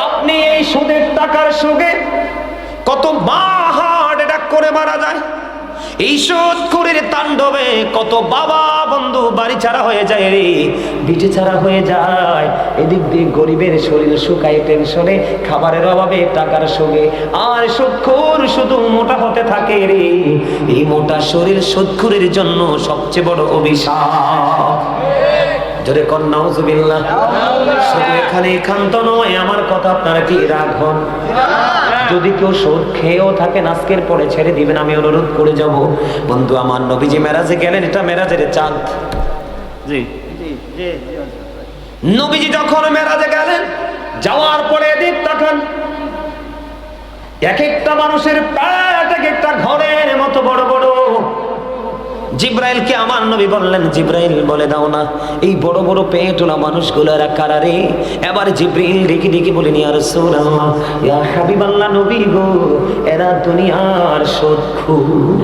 আপনি এই সুদের টাকার সুগে কত মা হার্ট অ্যাটাক করে মারা যায়, এই সুদখোরের তাণ্ডবে কত বাবা বন্ধু বাড়ি ছাড়া হয়ে যায় রে, বিটে ছাড়া হয়ে যায়। এদিক দিয়ে গরিবের শরীর শুকায় টেনশনে, খাবারের অভাবে, টাকার সুগে, আর সুদখোর শুধু মোটা হতে থাকে রে। এই মোটা শরীর সুদখোরের জন্য সবচেয়ে বড় অভিশাপ। জোরে কর নাউজুবিল্লাহ। শুধু এখানে ক্ষান্ত নয়, আমার কথা আপনারা কি রাখুন। যদি কেউ সুদ খেয়েও থাকেন আজকের পরে ছেড়ে দিবেন, আমি অনুরোধ করে যাব। বন্ধু আমার নবীজি মেরাজে গেলেন, এটা মেরাজের চাঁদ। জি নবীজি যখন মেরাজে গেলেন, যাওয়ার পরে এদিক তাকান, এক একটা মানুষের পেট এক একটা ঘরের মতো বড় বড়। জিব্রাইলকে আমার নবী বললেন, জিব্রাইল বলে দাও না এই বড় বড় পেটওয়ালা মানুষগুলো এরা কারা রে? এবার জিব্রাইল ডেকে ডেকে বলেন, ইয়া রাসূলুল্লাহ, ইয়া হাবিবাল্লাহ, নবী গো, এরা দুনিয়ার সুদখোর।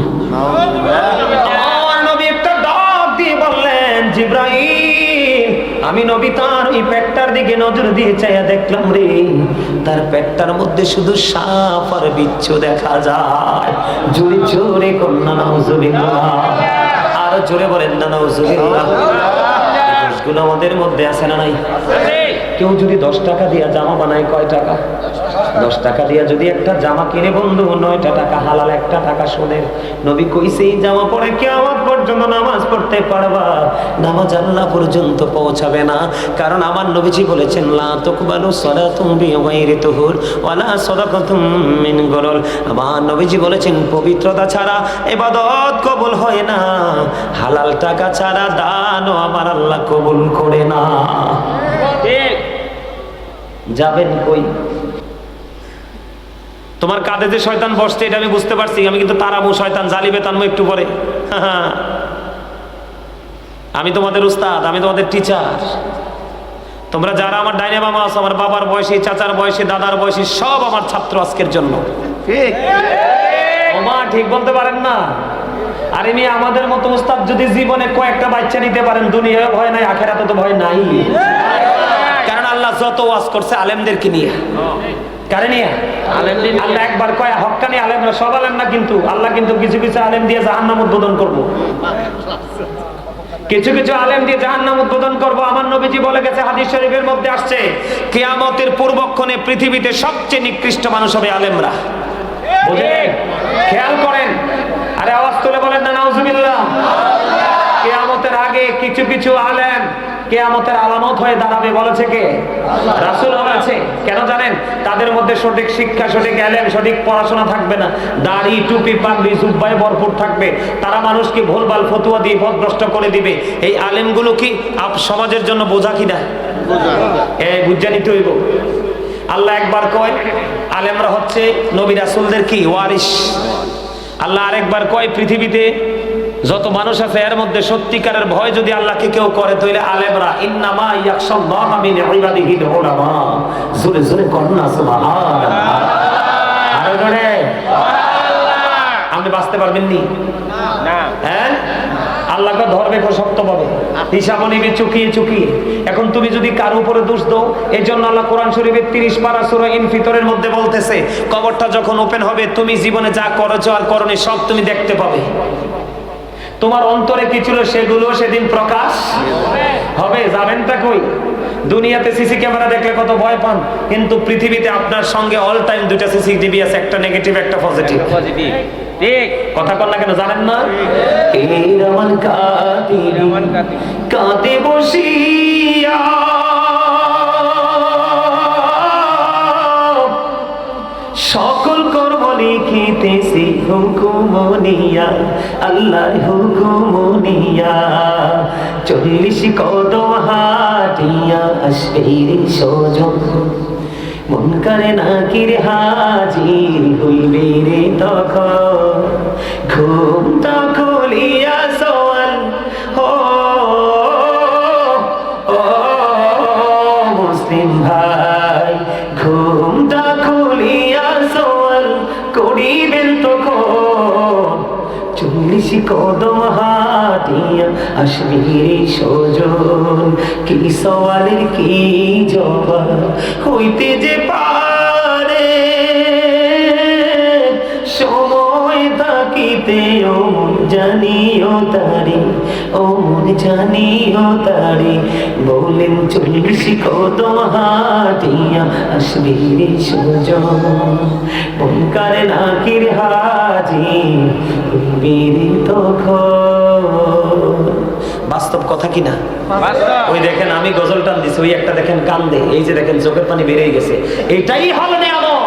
আমার নবী একটা ডাক দিয়ে বললেন, জিব্রাইল, আমি নবী তার এই পেটটার দিকে নজর দিয়ে চাইয়া দেখলাম রে, তার পেটটার মধ্যে শুধু সাপ আর বিচ্ছু দেখা যায়। জোরে জোরে কন্যা নাউজুবিল্লাহ, আরো জোরে বলেন না নাউজুবিল্লাহ। দোষগুলো আমাদের মধ্যে আছে না নাই? কেউ যদি 10 টাকা দিয়া জামা বানায়, কয় টাকা? 10 টাকা দিয়া যদি একটা জামা কিনে বন্ধু, 9টা টাকা হালাল, 1টা টাকা সুদের। নবী কইছে এই জামা পরে কিয়ামত পর্যন্ত নামাজ পড়তে পারবা, নামাজ আল্লাহ পর্যন্ত পৌঁছাবে না। কারণ আমার নবীজি বলেছেন, লা তুকবালু সালাতুম বিগাইরি তুহুর ওয়ালা সাদাকাতুম মিন গলল। আমার নবীজি বলেছেন, পবিত্রতা ছাড়া ইবাদত কবুল হয় না, হালাল টাকা ছাড়া দানও আমার আল্লাহ কবুল করে না। ঠিক যাবেন কই? তোমার কাঁধে যে শয়তান বসছে এটা আমি বুঝতে পারছি, আমি কিন্তু তারাবো শয়তান, জ্বালিবে তানবো একটু পরে। আমি তোমাদের উস্তাদ, আমি তোমাদের টিচার। তোমরা যারা আমার ডাইনে বাবা আছো, আমার বাবার বয়সী, চাচার বয়সী, দাদার বয়সী, সব আমার ছাত্র আজকের জন্য। ঠিক ওমা ঠিক বলতে পারেন না? আর এমনি আমাদের মতো উস্তাদ যদি জীবনে কয়েকটা বাচ্চা নিতে পারেন, দুনিয়ায় ভয় নাই, আখেরাতে তো ভয় নাই। কারণ আল্লাহ যত ওয়াজ করছে আলেমদেরকে নিয়ে, কারে নিয়ে? আল্লাহ একবার কয় হক্কানি আলেমরা, সব আলেম না কিন্তু, আল্লাহ কিন্তু কিছু কিছু আলেম দিয়ে জাহান্নাম উদ্বোধন করবো, কিছু কিছু আলেম দিয়ে জাহান্নাম উদ্বোধন করবো। আমার নবীজি বলে গেছে, হাদিস শরীফের মধ্যে আসছে, কিয়ামতের পূর্বক্ষণে পৃথিবীতে সবচেয়ে নিকৃষ্ট মানুষ হবে আলেমরা। বুঝলেন? খেয়াল করেন, আরে আওয়াজ তুলে বলেন না নাউজুবিল্লাহ। কিয়ামতের আগে কিছু কিছু আলেম কিয়ামতের আলামত হয়ে দাঁড়াবে বলেছে কে? রাসূল বলেছে। কেন জানেন? তাদের মধ্যে সঠিক শিক্ষা, সঠিক ইলম, সঠিক পড়াশোনা থাকবে না, দাড়ি টুপি পাগড়ি জুব্বায় ভরপুর থাকবে। তারা মানুষকে ভুলভাল ফতোয়া দিয়ে পথভ্রষ্ট করে দিবে। এই আলেমগুলো কি সমাজের জন্য বোঝা কিনা? বুঝা নিতে হইব। আল্লাহ একবার কয় আলেমরা হচ্ছে নবী রাসূলদের কি ওয়ারিস। আল্লাহ আরেকবার কয় পৃথিবীতে যত মানুষ আছে এর মধ্যে সত্যিকারের ভয় যদি আল্লাহকে কেউ করে তাহলে আলেমরা। ইন্নামা ইয়াখশাল্লাহা মিন ইবাদিহিল উলামা। জোরে জোরে করুন না সুবহানাল্লাহ। আরে জোরে সুবহানাল্লাহ। আপনি বাঁচতে পারবেন নি? না। হ্যাঁ, আল্লাহকে ধরবে শক্তভাবে, হিসাব নিবে চুকিয়ে চুকিয়ে। এখন তুমি যদি কার উপরে দোষ দাও, এই জন্য আল্লাহ কোরআন শরীফের 30 পারা সূরা ইনফিতরের মধ্যে বলতেছে কবরটা যখন ওপেন হবে তুমি জীবনে যা করেছো আর করনি সব তুমি দেখতে পাবে। তোমার অন্তরে কি ছিল সেগুলো সেদিন প্রকাশ হবে। যাবেনটা কই? দুনিয়াতে সিসি ক্যামেরা দেখলে কত ভয় পান, কিন্তু পৃথিবীতে আপনার সঙ্গে অল টাইম দুইটা সিসিটিভি আছে, একটা নেগেটিভ একটা পজিটিভ। ঠিক কথা কর না কেন জানেন না? এই রমান কাঁদে বসিয়া সকল কর্ম লিখিতেছি হুকুমনিয়া, আল্লাহর হুকুমনিয়া। 40 কদম হাঁটিয়া আসবে রে সজন, মুনকারে নাকির হাজির হইবে রে তখন। ঘুমটা খুলিয়া সওয়াল ও মুসলিম ভাই, ঘুমটা খুলিয়া সওয়াল করিবেন তখন। 40 কদম হাঁটিয়া আসবে রে সজন, কি সওয়ালের কি জবাব হইতে যে পারে। সময় থাকিতে ও মন জানিও তারে, ও মন জানিও তারে। বলেন 40 কদম হাঁটিয়া আসবে রে সজন, মুনকার নাকির হাজির হইবে রে তখন। বাস্তব কথা কিনা? ওই দেখেন আমি গজল টান দিছি, ওই একটা দেখেন কান্দে, এই যে দেখেন চোখের পানি বেরিয়ে গেছে। এটাই হল নিয়ামত।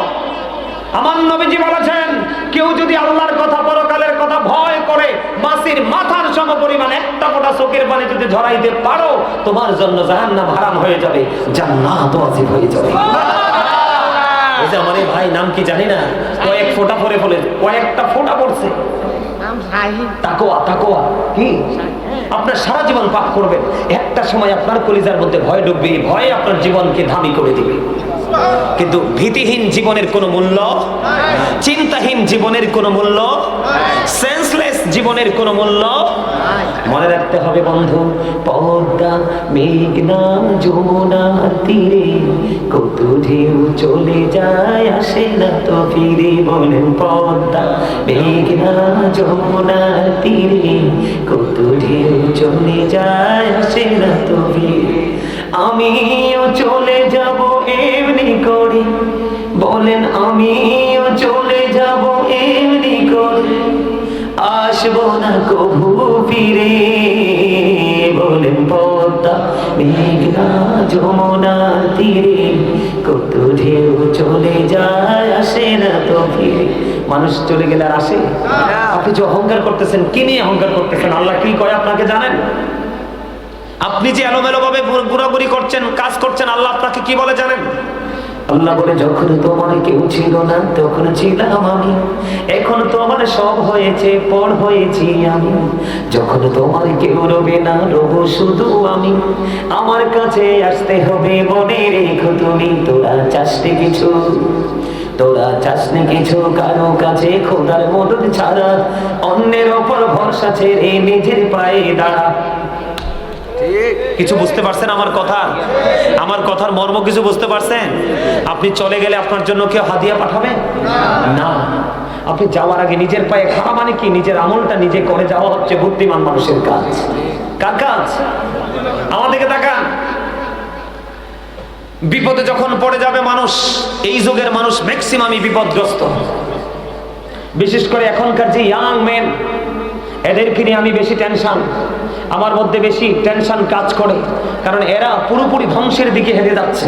আমার নবীজি বলেছেন কেউ যদি আল্লাহর কথা পরকালের কথা ভয় করে মাছির মাথার সমপরিমাণ একটা ফোঁটা চোখের পানি যদি ঝরাইতে পারো, তোমার জন্য জাহান্নাম হারাম হয়ে যাবে, জান্নাত ওয়াজিব হয়ে যাবে। এই যে আমার এই ভাই নাম কি জানি না, কয়েক ফোঁটা পরে বলে কয়েকটা ফোঁটা পড়ছে। তাকওয়া, তাকওয়া কি? আপনার সারা জীবন পাপ করবেন, একটা সময় আপনার কলিজার মধ্যে ভয় ঢুকবে, ভয় আপনার জীবনকে দামি করে দিবে। কিন্তু ভীতিহীন জীবনের কোনো মূল্য, চিন্তাহীন জীবনের কোনো মূল্য, সেন্সলেস জীবনের কোনো মূল্য। মনে রাখতে হবে বন্ধু, পদ্মা মেঘনা যমুনার তীরে কত ঢেউ চলে যায় আসে না তো ফিরে। বলেন পদ্মা মেঘনা যমুনার তীরে কত ঢেউ চলে যায় আসে না তো ফিরে। আমিও চলে যাব এমনি করে, বলেন আমিও চলে যাব এমনি করে, আসবো না কবু ফিরে। বলেন পদ্মা মেঘনা যমুনার তীরে কত ঢেউ চলে যায় আসে না তো ফিরে। মানুষ চলে গেলে আর আসে? আপনি যে অহংকার করতেছেন, কি নিয়ে অহংকার করতেছেন? আল্লাহ কি কয় আপনাকে জানেন? আপনি যে এলোমেলো ভাবে ঘোরাঘুরি করছেন, কাজ করছেন, আল্লাহ আপনাকে কি বলে জানেন? আল্লাহ বলে যখন তোমার কেউ ছিল না তখন ছিলাম আমি, এখন তোমার সব হয়েছে পর হয়েছি আমি। যখন তোমার কেউ রবে না রব শুধু আমি, আমার কাছে আসতে হবে মনে রেখো তুমি। তোরা চাসনি কিছু, তোরা চাসনি কিছু কারো কাছে খোদার মদদ ছাড়া, অন্যের ওপর ভরসা ছেড়ে নিজের পায়ে দাঁড়া। কিছু বুঝতে পারছেন আমার কথা? আমার কথার মর্ম কিছু বুঝতে পারছেন? আপনি চলে গেলে আপনার জন্য কেউ হাদিয়া পাঠাবে না। আপনি যাওয়ার আগে নিজের পায়ে খাড়া মানে কি? নিজের আমলটা নিজে করে যাওয়া হচ্ছে বুদ্ধিমান মানুষের কাজ। কার কাজ? আমাদেরকে তাকান। বিপদে যখন পড়ে যাবে মানুষ, এই যুগের মানুষ ম্যাক্সিমামই বিপদগ্রস্ত। বিশেষ করে এখনকার যে ইয়াং মেন, এদেরকে নিয়ে আমি বেশি টেনশন, আমার মধ্যে বেশি টেনশন কাজ করে, কারণ এরা পুরোপুরি ধ্বংসের দিকে হেঁটে যাচ্ছে।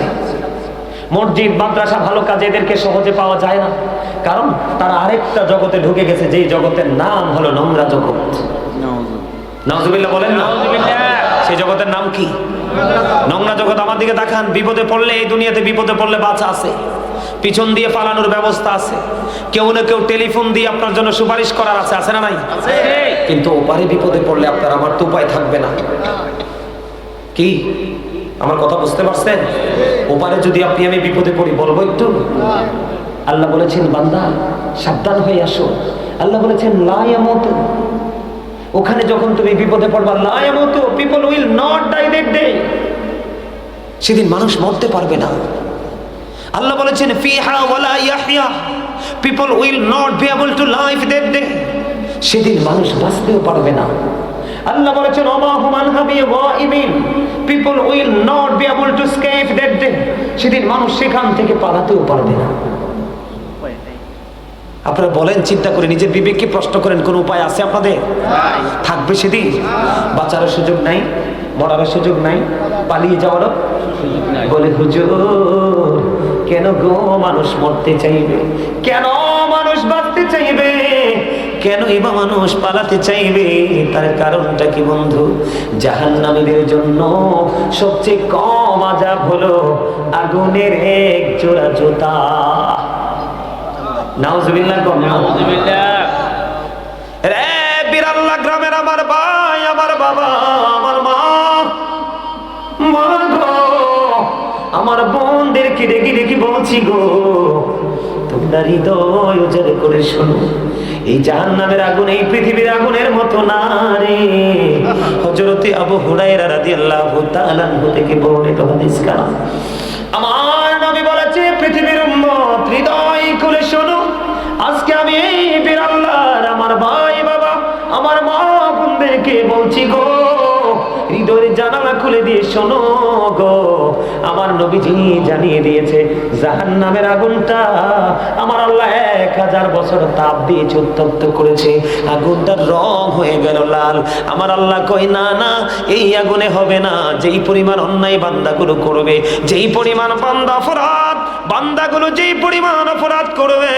মসজিদ মাদ্রাসা ভালো কাজে এদেরকে সহজে পাওয়া যায় না, কারণ তারা আরেকটা জগতে ঢুকে গেছে, যেই জগতের নাম হলো নোংরা জগৎ। নাউজুবিল্লাহ বলেন না? সেই জগতের নাম কি? নোংরা জগৎ। আমার দিকে দেখান, বিপদে পড়লে, এই দুনিয়াতে বিপদে পড়লে বাঁচা আছে, পিছন দিয়ে পালানোর ব্যবস্থা আছে, কেউ না কেউ টেলিফোন দিয়ে আপনার জন্য সুপারিশ করার আছে, আছে না নাই? কিন্তু ওপারে বিপদে পড়লে আপনার আমার তো উপায় থাকবে না। কি আমার কথা বুঝতে পারছেন? ওপারে যদি আপনি আমি বিপদে পড়ি, বলবো একটু? আল্লাহ বলেছেন বান্দা সাবধান হয়ে আসো। আল্লাহ বলেছেন লা ইয়ামুতু, ওখানে যখন তুমি বিপদে পড়বা, লা ইয়ামুতু, people will not die that day, সেদিন মানুষ মরতে পারবে না। আল্লাহ বলেছেন ফিহা ওয়ালা ইয়াহইয়া, people will not be able to live that day, সেদিন মানুষ বাঁচতেও পারবে না। আল্লাহ বলেছেন ওমা হুম আনহা বিগাইবিন, people will not be able to escape that day, সেদিন মানুষ সেখান থেকে পালাতেও পারবে না। আপনারা বলেন, চিন্তা করে নিজের বিবেককে প্রশ্ন করেন, কোন উপায় আছে আপনাদের? থাকবে সেদিন? বাঁচারও সুযোগ নাই, মরারও সুযোগ নাই, পালিয়ে যাওয়ারও সুযোগ নাই। বলে হুজুর কেন গো মানুষ মরতে চাইবে, কেন মানুষ বাঁচতে চাইবে, কেনই বা মানুষ পালাতে চাইবে? তার কারণটা কি বন্ধু? জাহান্নামীদের জন্য সবচেয়ে কম আযাব হলো আগুনের এক জোড়া জুতা। নাউজুবিল্লাহ, নাউজুবিল্লাহ। রে বিরাল্লাহ গ্রামের আমার ভাই, আমার বাবা, আমার মা, মা গো, আমার বোনদেরকে ডেকে ডেকে বলছি গো, তোমরা হৃদয় উজাড় করে শোনো, এই জাহান্নামের আগুন এই পৃথিবীর আগুনের মতো না রে। হযরতে আবু হুরায়রা রাদিয়াল্লাহু তাআলা আনহু থেকে বর্ণিত হাদিস কালাম, আমার নবী বলেছে পৃথিবীর উম্মত হৃদয় খুলে শোনো, আজকে আমি এই বিরাল্লাহর আমার ভাই বাবা, আমার মা বোনদেরকে বলছি গো, হৃদয়ের জানালা খুলে দিয়ে শোনো গো, আমার নবীজি জানিয়ে দিয়েছে জাহান্নামের আগুনটা আমার আল্লাহ 1000 বছর তাপ দিয়ে উত্তপ্ত করেছে, আগুনটার রং হয়ে গেল লাল। আমার আল্লাহ কই না না, এই আগুনে হবে না, যেই পরিমাণ অন্যায় বান্দাগুলো করবে, যেই পরিমাণ বান্দাগুলো যেই পরিমাণ অপরাধ করবে,